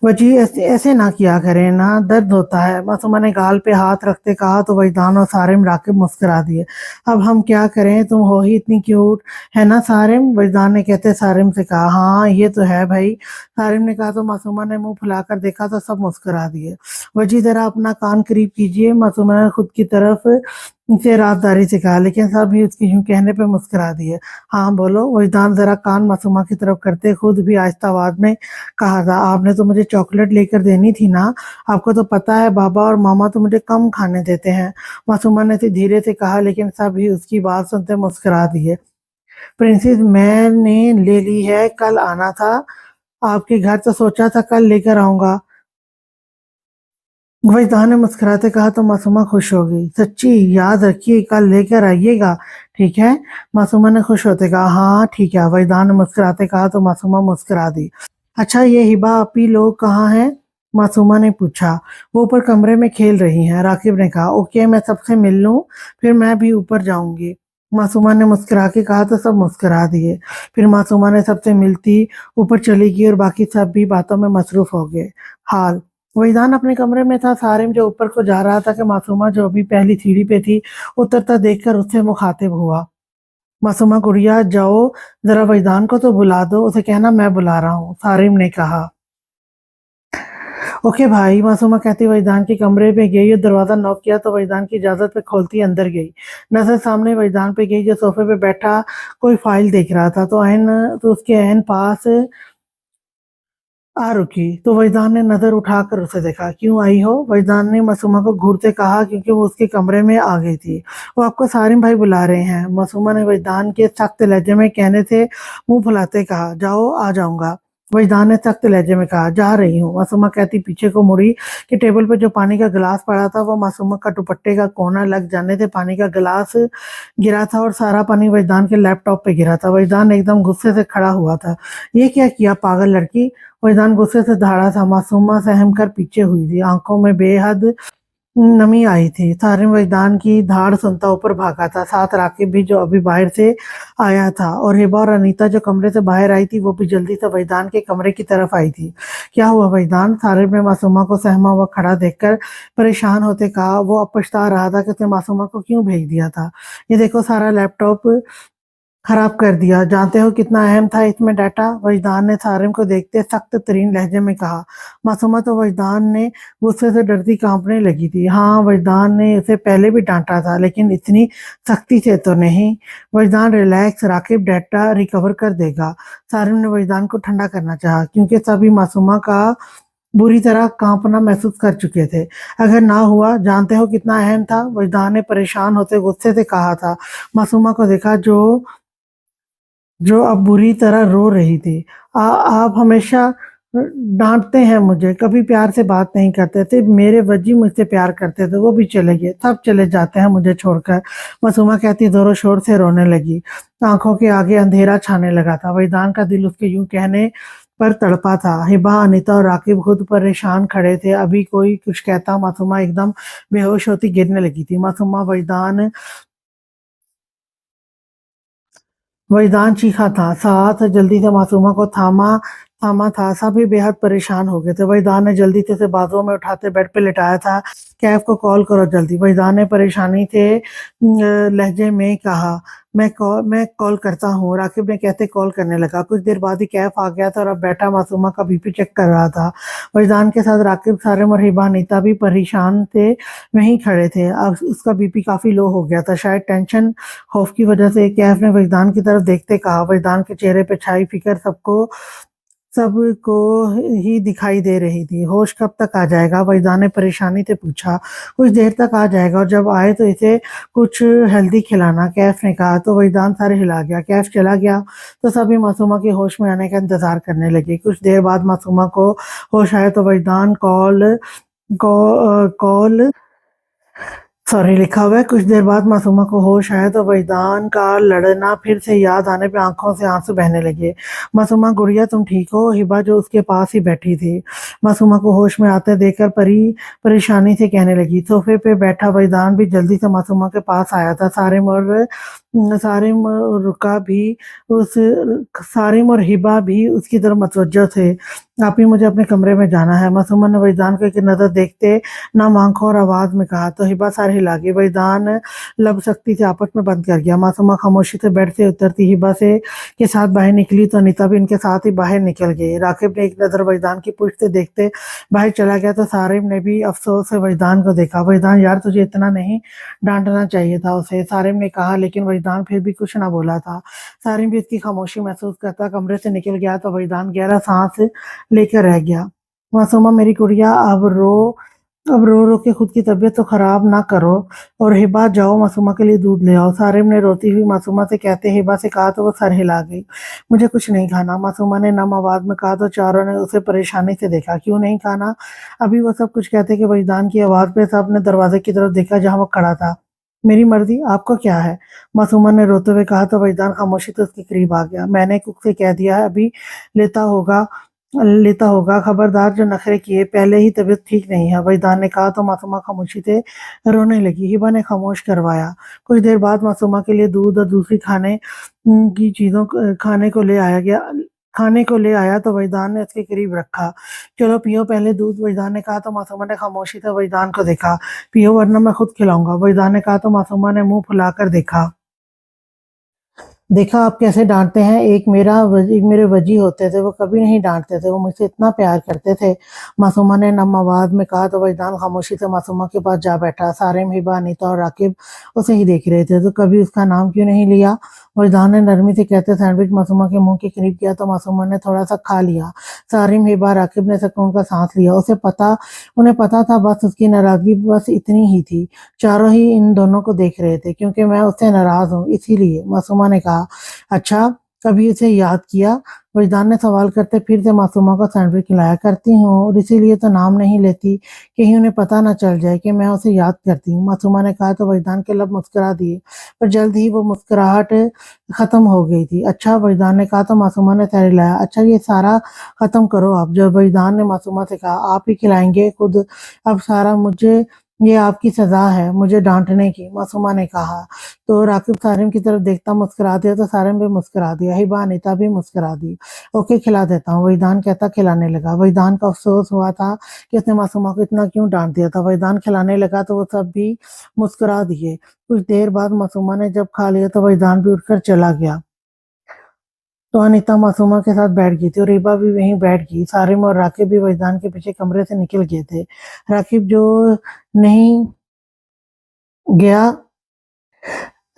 Speaker 1: वजी, ऐसे ऐसे ना किया करें ना, दर्द होता है। मासूमा ने गाल पे हाथ रखते कहा तो वजदान और सारिम राकिब मुस्कुरा दिए। अब हम क्या करें, तुम हो ही इतनी क्यूट, है ना सारिम? वजदान ने कहते सारिम से कहा। हाँ ये तो है भाई, सारिम ने कहा तो मासूमा ने मुंह फुलाकर देखा तो सब मुस्कुरा दिए। वजी, जरा अपना कान करीब कीजिए, मासूमा ने खुद की तरफ से राजदारी से कहा, लेकिन सब भी उसके यूं कहने पे मुस्कुरा दिए। हाँ बोलो। वजदान जरा कान मासूमा की तरफ करते खुद भी आहिस्ता आवाज में कहा था, आपने तो मुझे चॉकलेट लेकर देनी थी ना, आपको तो पता है बाबा और मामा तो मुझे कम खाने देते हैं। मासूमा ने धीरे से कहा, लेकिन सभी उसकी बात सुनते मुस्कुरा दिए। प्रिंसेस, मैंने ले ली है, कल आना था आपके घर तो सोचा था कल लेकर आऊंगा। वजदान ने मुस्कुराते कहा तो मासूमा खुश हो गई। सच्ची? याद रखिए कल लेकर आइएगा, ठीक है? मासूमा ने खुश होते कहा। हाँ ठीक है। वजदान ने मुस्कुराते कहा तो मासूमा मुस्कुरा दी। अच्छा ये हिबा अपी लोग कहाँ हैं? मासूमा ने पूछा। वो ऊपर कमरे में खेल रही हैं। राकिब ने कहा, ओके मैं सबसे मिल लूं, फिर मैं भी ऊपर जाऊंगी। मासूमा ने मुस्कुरा के कहा तो सब मुस्कुरा दिए। फिर मासूमा ने सबसे मिलती ऊपर चली गई और बाकी सब भी बातों में मसरूफ हो गए। हाल वहीदान अपने कमरे में था। सारिम जो ऊपर को जा रहा था कि मासूमा जो अभी पहली सीढ़ी पे थी उतरता देखकर उससे मुखातिब हुआ। मासूमा गुड़िया जाओ, जरा वहीदान को तो बुला दो, उसे कहना मैं बुला रहा हूँ, सारिम ने कहा। ओके भाई, मासूमा कहती वहीदान के कमरे में गई और दरवाजा नॉक किया तो वहीदान की इजाजत पे खोलती अंदर गई। नजर सामने वहीदान पे गई जो सोफे पे बैठा कोई फाइल देख रहा था तो उसके ऐन पास आ रुकी। तो वहीदान ने नजर उठाकर उसे देखा। क्यों आई हो? वहीदान ने मासूमा को घूरते कहा, क्योंकि वो उसके कमरे में आ गई थी। वो आपको सारिम भाई बुला रहे हैं, मासूमा ने वहीदान के सख्त लहजे में कहने से मुंह फुलाते कहा। जाओ, आ जाऊंगा, वहीदान ने सख्त लहजे में कहा। जा रही हूँ, मासूमा कहती पीछे को मुड़ी कि टेबल पर जो पानी का गिलास पड़ा था वो मासूमा का दुपट्टे का कोना लग जाने से पानी का गिलास गिरा था और सारा पानी वहीदान के लैपटॉप पे गिरा था। वहीदान एकदम गुस्से से खड़ा हुआ था। ये क्या किया पागल लड़की? फैजान गुस्से से दहाड़ा था। मासूमा सहम कर पीछे हुई थी। आंखों में बेहद नमी आई थी। सारिम वजदान की धाड़ सुनता ऊपर भागा था। साथ राकिब भी जो अभी बाहर से आया था और हिबा और अनीता जो कमरे से बाहर आई थी वो भी जल्दी से वजदान के कमरे की तरफ आई थी। क्या हुआ वजदान? सारिम ने मासूमा को सहमा हुआ खड़ा देखकर परेशान होते कहा। वो अब पछता रहा था कि उसने मासूमा को क्यों भेज दिया था। ये देखो, सारा लैपटॉप खराब कर दिया। जानते हो कितना अहम था इसमें डाटा? वजदान ने सारिम को देखते सख्त तरीन लहजे में कहा। मासूमा तो वजदान ने गुस्से से डरती कांपने लगी थी। हाँ, वजदान ने उसे पहले भी डांटा था लेकिन इतनी सख्ती से तो नहीं। वजदान रिलैक्स, राकिब डाटा रिकवर कर देगा। सारिम ने वजदान को ठंडा करना चाहा क्योंकि सभी मासूमा का बुरी तरह कांपना महसूस कर चुके थे। अगर ना हुआ, जानते हो कितना अहम था? वजदान ने परेशान होते गुस्से से कहा था। मासूमा को देखा जो अब बुरी तरह रो रही थी। आप हमेशा डांटते हैं मुझे, कभी प्यार से बात नहीं करते थे। मेरे वजी मुझसे प्यार करते थे, वो भी चले गए, सब चले जाते हैं मुझे छोड़कर। मासूमा कहती जोरों शोर से रोने लगी। आंखों के आगे अंधेरा छाने लगा था। वहीदान का दिल उसके यूं कहने पर तड़पा था। हिबा, अनीता और राकिब खुद परेशान खड़े थे। अभी कोई कुछ कहता मासूमा एकदम बेहोश होती गिरने लगी थी। मासूमा वहीदान चीखा था। साथ जल्दी से मासूमा को थामा थामा था। सभी बेहद परेशान हो गए थे। वहीदान ने जल्दी से उसे बाजुओं में उठाते बेड पे लिटाया था। कैफ को कॉल करो जल्दी, वहीदान ने परेशानी से लहजे में कहा। मैं कॉल करता हूँ, राकिब ने कहते कॉल करने लगा। कुछ देर बाद ही कैफ आ गया था और अब बैठा मासूमा का बीपी चेक कर रहा था। वहीदान के साथ राकिब, सारिम और हिबा, नीता भी परेशान थे, वहीं खड़े थे। अब उसका बीपी काफी लो हो गया था, शायद टेंशन खौफ की वजह से। कैफ ने वजदान की तरफ देखते कहा। वजदान के चेहरे पे छाई फिक्र सबको ही दिखाई दे रही थी। होश कब तक आ जाएगा? वजदान ने परेशानी से पूछा। कुछ देर तक आ जाएगा और जब आए तो इसे कुछ हेल्दी खिलाना, कैफ ने कहा। तो वजदान सर हिला गया। कैफ चला गया तो सभी मासूमा के होश में आने का इंतजार करने लगे। कुछ देर बाद मासूमा को होश आया तो वजदान कॉल सॉरी लिखा हुआ है। कुछ देर बाद मासूमा को होश आया तो वहीदान का लड़ना फिर से याद आने पे आंखों से आंसू बहने लगे। मासूमा गुड़िया तुम ठीक हो? हिबा जो उसके पास ही बैठी थी मासूमा को होश में आते देखकर परेशानी से कहने लगी। सोफे पे बैठा वहीदान भी जल्दी से मासूमा के पास आया था। सारिम और रुका भी उस सारिम और हिबा भी उसकी तरफ मतवज्जो थे। आप ही मुझे अपने कमरे में जाना है, मासूमा ने वहीदान को एक नजर देखते नम आंखों और आवाज में कहा। तो हिबा सर हिला गई। वहीदान लब सख्ती से आपस में बंद कर गया। मासूमा खामोशी से बेड से उतरती हिबा से के साथ बाहर निकली तो अनीता भी इनके साथ ही बाहर निकल गई। राकिब ने एक नजर वहीदान की पुष्ट से देखते बाहर चला गया तो सारिम ने भी अफसोस से वहीदान को देखा। वहीदान यार तुझे इतना नहीं डांटना चाहिए था उसे, सारिम ने कहा, लेकिन वहीदान फिर भी कुछ ना बोला था। सारिम भी उसकी खामोशी महसूस करता कमरे से निकल गया तो वहीदान गहरा सांस लेकर रह गया। मासूमा मेरी गुड़िया, अब रो रो के खुद की तबीयत तो खराब ना करो। और हिबा जाओ मासूमा के लिए दूध ले आओ, सारिम ने रोती हुई मासूमा से कहते हिबा से कहा तो वो सर हिला गई। मुझे कुछ नहीं खाना, मासूमा ने नम आवाज में कहा तो चारों ने उसे परेशानी से देखा। क्यों नहीं खाना? अभी वो सब कुछ कहते कि वजदान की आवाज पे सब ने दरवाजे की तरफ देखा जहां वो खड़ा था। मेरी मर्जी, आपको क्या है? मासूमा ने रोते हुए कहा तो वजदान खामोशी से उसके करीब आ गया। मैंने कुक से कह दिया है, अभी लेता होगा लेता होगा। खबरदार, जो नखरे किए, पहले ही तबीयत ठीक नहीं है, वहीदान ने कहा तो मासूमा खामोशी से रोने लगी। हिबा ने खामोश करवाया। कुछ देर बाद मासूमा के लिए दूध और दूसरी की चीजों खाने को ले आया गया। खाने को ले आया तो वहीदान ने उसके करीब रखा। चलो पियो पहले दूध, वहीदान ने कहा तो मासूमा ने खामोशी से वहीदान को देखा। पियो वरना मैं खुद खिलाऊंगा, वहीदान ने कहा तो मासूमा ने मुंह फुलाकर देखा। देखा आप कैसे डांटते हैं। एक मेरे वजी होते थे, वो कभी नहीं डांटते थे, वो मुझसे इतना प्यार करते थे, मासूमा ने नम आवाज में कहा तो वजदान खामोशी से मासूमा के पास जा बैठा। सारे हिबा, अनीता और राकिब उसे ही देख रहे थे। तो कभी उसका नाम क्यों नहीं लिया, वजदान ने नरमी से कहते सैंडविच मासूमा के मुंह के करीब किया तो मासूमा ने थोड़ा सा खा लिया। सारिम, हिबा, राकिब ने सुकून का सांस लिया। उन्हें पता था बस उसकी नाराजगी बस इतनी ही थी। चारों ही इन दोनों को देख रहे थे, क्योंकि मैं उससे नाराज हूँ इसीलिए, मासूमा ने कहा। अच्छा, कभी उसे याद किया, वजदान ने सवाल करते फिर से मासूमा को सैंडविच खिलाया। करती हूँ, और इसीलिए तो नाम नहीं लेती, कहीं उन्हें पता ना चल जाए कि मैं उसे याद करती हूँ, मासूमा ने कहा तो वजदान के लब मुस्कुरा दिए, पर जल्द ही वो मुस्कुराहट खत्म हो गई थी। अच्छा, वजदान ने कहा तो मासूमा ने सर हिलाया। अच्छा, ये सारा खत्म करो आप। जब वजदान ने मासूमा से कहा, आप ही खिलाएंगे खुद, अब सारा मुझे, ये आपकी सजा है मुझे डांटने की, मासूमा ने कहा। तो राकिब सारिम की तरफ देखता मुस्कुरा दिया तो सारिम भी मुस्कुरा दिया। हिबा, अनीता भी मुस्कुरा दी। ओके, खिला देता हूँ, वहीदान कहता खिलाने लगा। वहीदान का अफसोस हुआ था कि उसने मासूमा को इतना क्यों डांट दिया था। वहीदान खिलाने लगा तो वो सब भी मुस्कुरा दिए। कुछ देर बाद मासूमा ने जब खा लिया तो वहीदान भी उठकर चला गया। तो अनीता मासूमा के साथ बैठ गई थी और हिबा भी वहीं बैठ गई। सारिम और राकिब भी वहीदान के पीछे कमरे से निकल गए थे। राकिब जो नहीं गया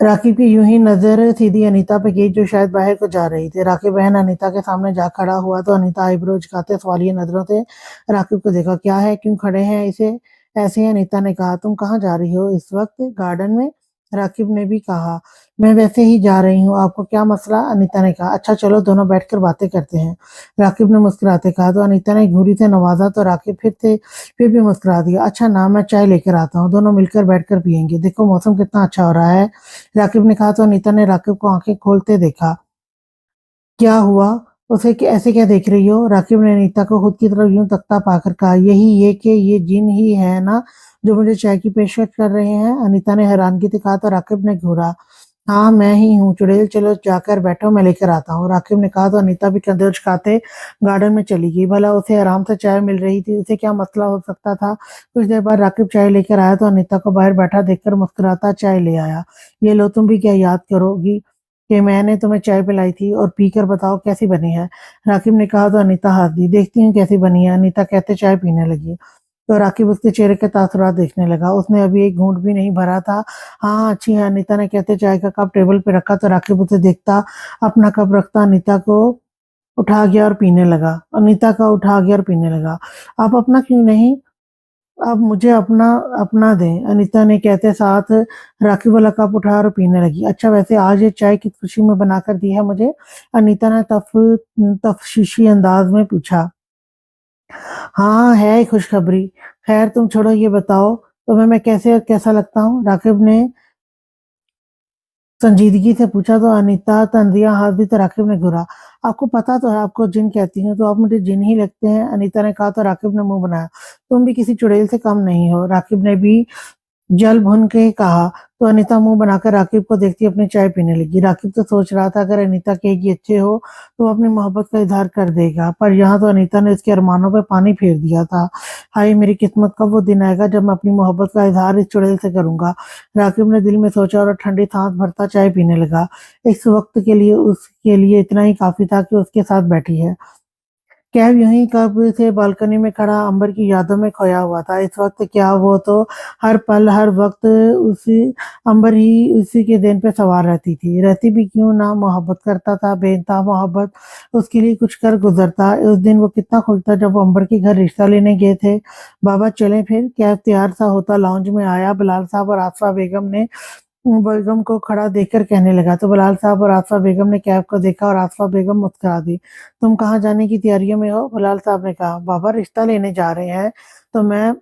Speaker 1: राकिब की यूं ही नजर सीधी अनीता पे गई, जो शायद बाहर को जा रही थी। राकिब बहन अनीता के सामने जा खड़ा हुआ तो अनीता आईब्रो झुकाते सवालिया नजरों से राकिब को देखा। क्या है, क्यों खड़े हैं इसे ऐसे ही, अनीता ने कहा। तुम कहाँ जा रही हो इस वक्त, गार्डन में, राकिब ने भी कहा। मैं वैसे ही जा रही हूँ, आपको क्या मसला, अनीता ने कहा। अच्छा चलो दोनों बैठकर बातें करते हैं, राकिब ने मुस्कुराते कहा। तो अनीता ने घूरी से नवाजा तो राकिब फिर भी मुस्कुरा दिया। अच्छा ना, मैं चाय लेकर आता हूँ, दोनों मिलकर बैठकर पियेंगे, देखो मौसम कितना अच्छा हो रहा है, राकिब ने कहा। तो अनीता ने राकिब को आंखें खोलते देखा। क्या हुआ, ऐसे क्या देख रही हो, राकिब ने अनीता को खुद की तरफ यूं तकता पाकर कहा। यही ये कि ये जिन ही है ना जो मुझे चाय की पेशकश कर रहे हैं, अनीता ने हैरानगी से कहा। तो राकिब ने घूरा। हाँ मैं ही हूँ चुड़ैल, चलो जाकर बैठो, मैं लेकर आता हूँ, राकिब ने कहा। तो अनीता भी कंधे उचकाते गार्डन में चली गई। भला उसे आराम से चाय मिल रही थी, उसे क्या मसला हो सकता था। कुछ देर बाद राकिब चाय लेकर आया तो अनीता को बाहर बैठा देखकर मुस्कुराता चाय ले आया। ये लो, तुम भी क्या याद करोगी कि मैंने तुम्हें चाय पिलाई थी, और पीकर बताओ कैसी बनी है, राकिब ने कहा। तो अनीता हंस दी। देखती हूँ कैसी बनी है, अनीता कहते चाय पीने लगी। तो राकिब उसके चेहरे के तासुरात देखने लगा। उसने अभी एक घूंट भी नहीं भरा था। हाँ अच्छी है, अनीता ने कहते चाय का कप टेबल पे रखा तो राकिब उसे देखता अपना कप रखता अनीता को उठा गया और पीने लगा। अनीता का उठा गया और पीने लगा। आप अपना क्यों नहीं, आप मुझे अपना अपना दें, अनीता ने कहते साथ राखी वाला कप उठाया और पीने लगी। अच्छा वैसे आज ये चाय किस खुशी में बनाकर दी है मुझे, अनीता ने तफशीशी अंदाज में पूछा। हाँ है खुशखबरी। खैर तुम छोड़ो, ये बताओ तुम्हें मैं कैसा लगता हूँ, राकिब ने संजीदगी से पूछा। तो अनीता तंद्रिया हाथ दी तो राकिब ने घुरा। आपको पता तो है आपको जिन कहती हूँ, तो आप मुझे जिन ही लगते हैं, अनीता ने कहा। तो राकिब ने मुंह बनाया। तुम भी किसी चुड़ैल से कम नहीं हो, राकिब ने भी जल भुन के कहा। तो अनीता मुंह बनाकर राकिब को देखती अपनी चाय पीने लगी। राकिब तो सोच रहा था अगर अनीता कहेगी अच्छे हो तो वो अपनी मोहब्बत का इजहार कर देगा, पर यहाँ तो अनीता ने उसके अरमानों पे पानी फेर दिया था। हाय मेरी किस्मत, कब वो दिन आएगा जब मैं अपनी मोहब्बत का इजहार इस चुड़ैल से करूंगा, राकिब ने दिल में सोचा और ठंडी सांस भरता चाय पीने लगा। इस वक्त के लिए उसके लिए इतना ही काफी था कि उसके साथ बैठी है। कैब यूं ही कब से बालकनी में खड़ा अंबर की यादों में खोया हुआ था। इस वक्त क्या, वो तो हर पल हर वक्त उसी अंबर ही उसी के देन पे सवार रहती थी। रहती भी क्यों ना, मोहब्बत करता था, बेइंतहा मोहब्बत, उसके लिए कुछ कर गुजरता। उस दिन वो कितना खुश था जब वो अंबर के घर रिश्ता लेने गए थे। बाबा चले फिर, कैब तैयार सा होता लाउंज में आया। बिलाल साहब और आसफा बेगम को खड़ा देखकर कहने लगा। तो बिलाल साहब और आसफा बेगम ने कैब को देखा और आसफा बेगम मुस्कुरा दी। तुम कहाँ जाने की तैयारियों में हो, बिलाल साहब ने कहा। बाबा रिश्ता लेने जा रहे हैं, तो मैं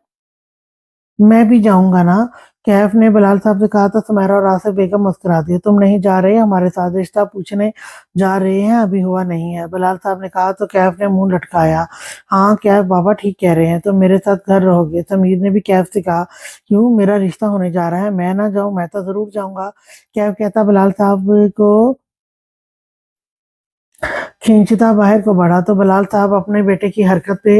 Speaker 1: मैं भी जाऊंगा ना। कैफ ने बिलाल साहब से कहा तो सुमेरा और आसिफ बेगम मुस्कुरा दिए। तुम नहीं जा रहे हमारे साथ, रिश्ता पूछने जा रहे हैं, अभी हुआ नहीं है, बिलाल साहब ने कहा तो कैफ ने मुंह लटकाया। हाँ कैफ बाबा ठीक कह रहे हैं, तुम मेरे साथ घर रहोगे। समीर ने भी कैफ से कहा क्यों, मेरा रिश्ता होने जा रहा है, मैं ना जाऊं, मैं तो जरूर जाऊंगा। कैफ कहता बिलाल साहब को खींचता बाहर को बढ़ा तो बिलाल साहब अपने बेटे की हरकत पे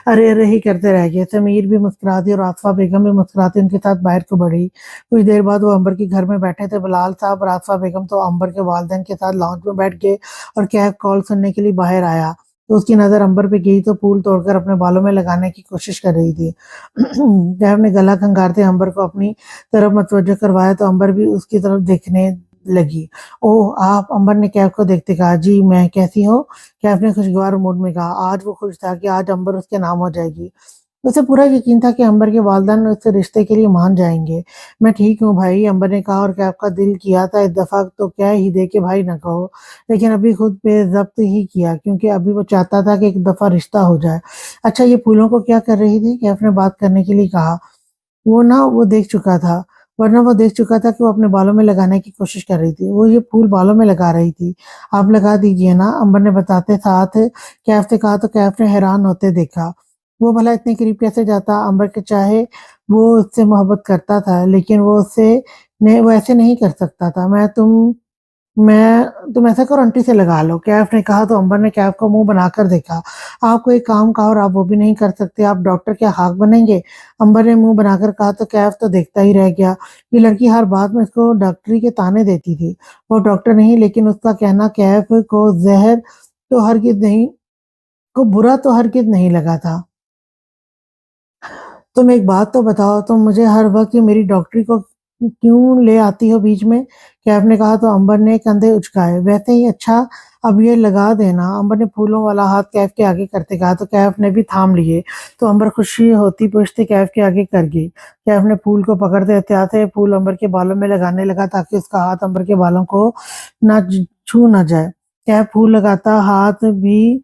Speaker 1: अरे अरे ही करते रह गए। समीर भी मुस्कुराती और आसफा बेगम भी मुस्कुराती उनके साथ बाहर को बढ़ी। कुछ देर बाद वो अंबर के घर में बैठे थे। बिलाल साहब और आसफा बेगम तो अंबर के वालिदैन के साथ लॉन्च में बैठ गए और कैब कॉल सुनने के लिए बाहर आया तो उसकी नजर अंबर पे गई तो फूल तोड़कर अपने बालों में लगाने की कोशिश कर रही थी। कैब ने गला खंगारते अंबर को अपनी तरफ मतवजह करवाया तो अंबर भी उसकी तरफ देखने लगी। ओह आप, अंबर ने कैफ को देखते कहा। जी मैं, कैसी हो? कैफ ने खुशगवार मूड में कहा। आज वो खुश था कि आज अंबर उसके नाम हो जाएगी। उसे पूरा यकीन था कि अंबर के वालिदैन उससे रिश्ते के लिए मान जाएंगे। मैं ठीक हूँ भाई, अंबर ने कहा और कैफ का दिल किया था इस दफा तो क्या ही दे के भाई न कहो, लेकिन अभी खुद पे जब्त ही किया क्योंकि अभी वो चाहता था कि एक दफा रिश्ता हो जाए। अच्छा ये फूलों को क्या कर रही थी? कैफ ने बात करने के लिए कहा। वो देख चुका था, वरना वो देख चुका था कि वो अपने बालों में लगाने की कोशिश कर रही थी। वो ये फूल बालों में लगा रही थी। आप लगा दीजिए ना, अंबर ने बताते साथ कैफ से कहा तो कैफ ने हैरान होते देखा। वो भला इतने करीब कैसे जाता? अंबर के चाहे वो उससे मोहब्बत करता था लेकिन वो ऐसे नहीं कर सकता था। तुम ऐसा करो आंटी से लगा लो, कैफ ने कहा तो अंबर ने कैफ को मुंह बनाकर देखा। आपको एक काम कहा और आप वो भी नहीं कर सकते, आप डॉक्टर क्या खाक बनेंगे? अंबर ने मुंह बनाकर कहा तो कैफ तो देखता ही रह गया। ये लड़की हर बात में इसको डॉक्टरी के ताने देती थी। वो डॉक्टर नहीं लेकिन उसका कहना कैफ को जहर तो हरगिज नहीं, को बुरा तो हरगिज नहीं लगा था। तुम एक बात तो बताओ, तुम मुझे हर वक्त ये मेरी डॉक्टरी को क्यों ले आती हो बीच में? कैफ ने कहा तो अंबर ने कंधे उचकाए। वैसे ही अच्छा, अब ये लगा देना, अंबर ने फूलों वाला हाथ कैफ के आगे करते कहा तो कैफ ने भी थाम लिए। तो अंबर खुशी होती पुष्टि कैफ के आगे कर गई। कैफ ने फूल को पकड़ते एहतियात से फूल अंबर के बालों में लगाने लगा ताकि उसका हाथ अंबर के बालों को ना छू ना जाए। कैफ फूल लगाता हाथ भी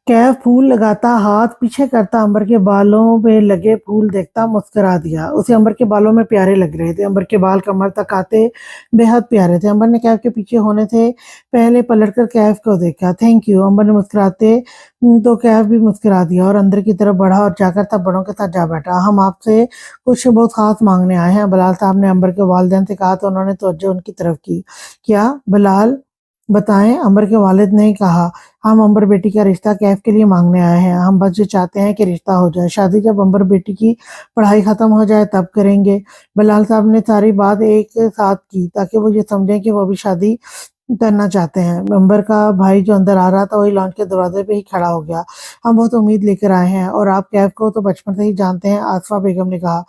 Speaker 1: कैफ फूल लगाता हाथ पीछे करता अंबर के बालों पे लगे फूल देखता मुस्कुरा दिया। उसे अंबर के बालों में प्यारे लग रहे थे। अंबर के बाल कमर तक आते बेहद प्यारे थे। अंबर ने कैफ के पीछे होने से पहले पलटकर कैफ को देखा। थैंक यू, अंबर ने मुस्कुराते तो कैफ भी मुस्कुरा दिया और अंदर की तरफ बढ़ा और जाकर तब बड़ों के साथ जा बैठा। हम आपसे कुछ बहुत खास मांगने आए हैं, बिलाल साहब ने अंबर के वालिदैन से कहा तो उन्होंने तवज्जो उनकी तरफ की। क्या बिलाल, बताएं, अंबर के वालिद ने कहा। हम अंबर बेटी का रिश्ता कैफ के लिए मांगने आए हैं। हम बस ये चाहते हैं कि रिश्ता हो जाए। शादी जब अंबर बेटी की पढ़ाई खत्म हो जाए तब करेंगे। बिलाल साहब ने सारी बात एक साथ की ताकि वो ये समझें कि वो भी शादी करना चाहते हैं। अंबर का भाई जो अंदर आ रहा था वही लॉन्च के दरवाजे पे ही खड़ा हो गया। हम बहुत उम्मीद लेकर आए हैं और आप कैफ को तो बचपन से ही जानते हैं, आसफा बेगम ने कहा।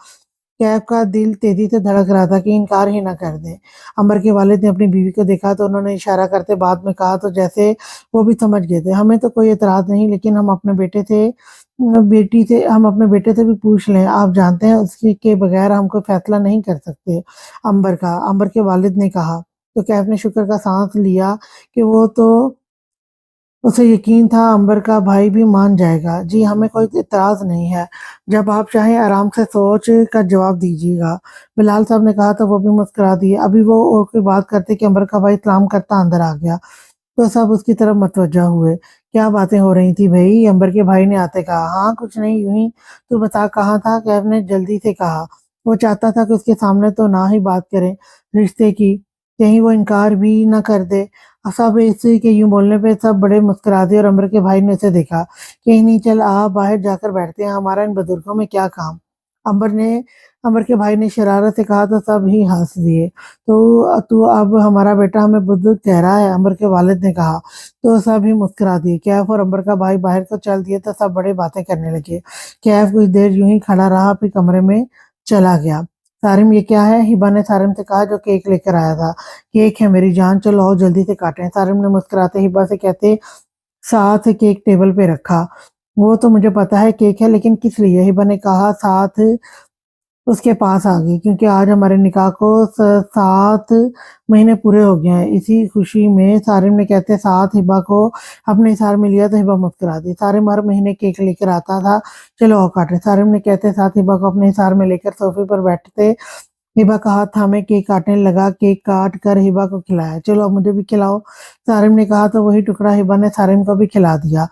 Speaker 1: कैफ का दिल तेजी से धड़क रहा था कि इनकार ही ना कर दें। अमर के वालिद ने अपनी बीवी को देखा तो उन्होंने इशारा करते बाद में कहा तो जैसे वो भी समझ गए थे। हमें तो कोई एतराज नहीं, लेकिन हम अपने बेटे से भी पूछ लें। आप जानते हैं उसके के बगैर हम कोई फैसला नहीं कर सकते। अंबर के वालिद ने कहा तो कैफ ने शुक्र का सांस लिया कि वो तो उसे यकीन था अंबर का भाई भी मान जाएगा। जी हमें कोई इतराज नहीं है, जब आप चाहें आराम से सोच कर जवाब दीजिएगा, बिलाल साहब ने कहा तो वो भी मुस्कुरा दिए। अभी वो और कोई बात करते कि अंबर का भाई सलाम करता अंदर आ गया तो सब उसकी तरफ मतवज्जा हुए। क्या बातें हो रही थी भाई? अंबर के भाई ने आते कहा। हाँ कुछ नहीं, यूं ही। तू बता कहाँ था? कैफ ने जल्दी से कहा। वो चाहता था कि उसके सामने तो ना ही बात करें रिश्ते की, कहीं वो इनकार भी ना कर दे। सब इसी के यूं बोलने पे सब बड़े मुस्कुरा दिए और अमर के भाई ने उसे देखा। कहीं नहीं, चल आ बाहर जाकर बैठते हैं, हमारा इन बुजुर्गों में क्या काम? अमर ने अमर के भाई ने शरारत से कहा तो सब ही हंस दिए। तो तू अब हमारा बेटा हमें बुजुर्ग कह रहा है, अमर के वालिद ने कहा। तो सब ही मुस्कुरा दिए। कैफ और अमर का भाई बाहर को चल दिए तो सब बड़े बातें करने लगे। कैफ कुछ देर यूं ही खड़ा रहा फिर कमरे में चला गया। सारिम ये क्या है? हिबा ने सारिम से कहा जो केक लेकर आया था। केक है मेरी जान, चलो आओ जल्दी से काटें। सारिम ने मुस्कुराते हिबा से कहते साथ केक टेबल पे रखा। वो तो मुझे पता है केक है, लेकिन किस लिए? हिबा ने कहा। साथ उसके पास आ गई, क्योंकि आज हमारे निकाह को 7 महीने पूरे हो गए हैं। इसी खुशी में सारिम ने कहते साथ हिबा को अपने हिसार में लिया तो हिबा मुस्कुरा दी। सारिम हर महीने केक लेकर आता था, चलो आओ काटे। सारिम ने कहते साथ हिबा को अपने हिसार में लेकर सोफे पर बैठते। हिबा का हाथ थामे केक काटने लगा, केक काट कर हिबा को खिलाया। चलो अब मुझे भी खिलाओ, सारिम ने कहा, तो वही टुकड़ा हिबा ने सारिम को भी खिला दिया।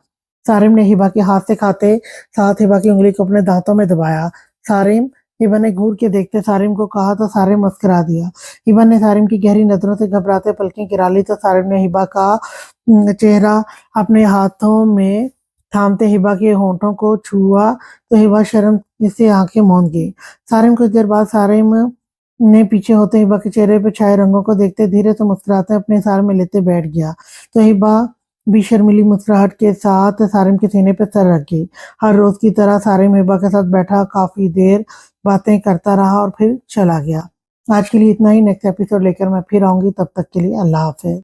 Speaker 1: सारिम ने हिबा के हाथ से खाते साथ हिबा की उंगली को अपने दांतों में दबाया। सारिम, हिबा ने घूर के देखते सारिम को कहा तो सारिम मुस्कुरा दिया। हिबा ने सारिम की गहरी नजरों से घबराते पलकें गिरा ली तो सारिम ने हिबा का चेहरा अपने हाथों में थामते हिबा के होंठों को छुआ तो हिबा शर्म से आंखें मूंद गई। सारिम कुछ देर बाद सारिम ने पीछे होते हिबा के चेहरे पर छाए रंगों को देखते धीरे से मुस्कुराते अपने सार में लेते बैठ गया। तो हिबा भी शर्मीली मुस्कुराहट के साथ सारिम के सीने पर सर रख गई। हर रोज की तरह सारिम हिबा के साथ बैठा काफी देर बातें करता रहा और फिर चला गया। आज के लिए इतना ही। नेक्स्ट एपिसोड लेकर मैं फिर आऊंगी, तब तक के लिए अल्लाह हाफिज।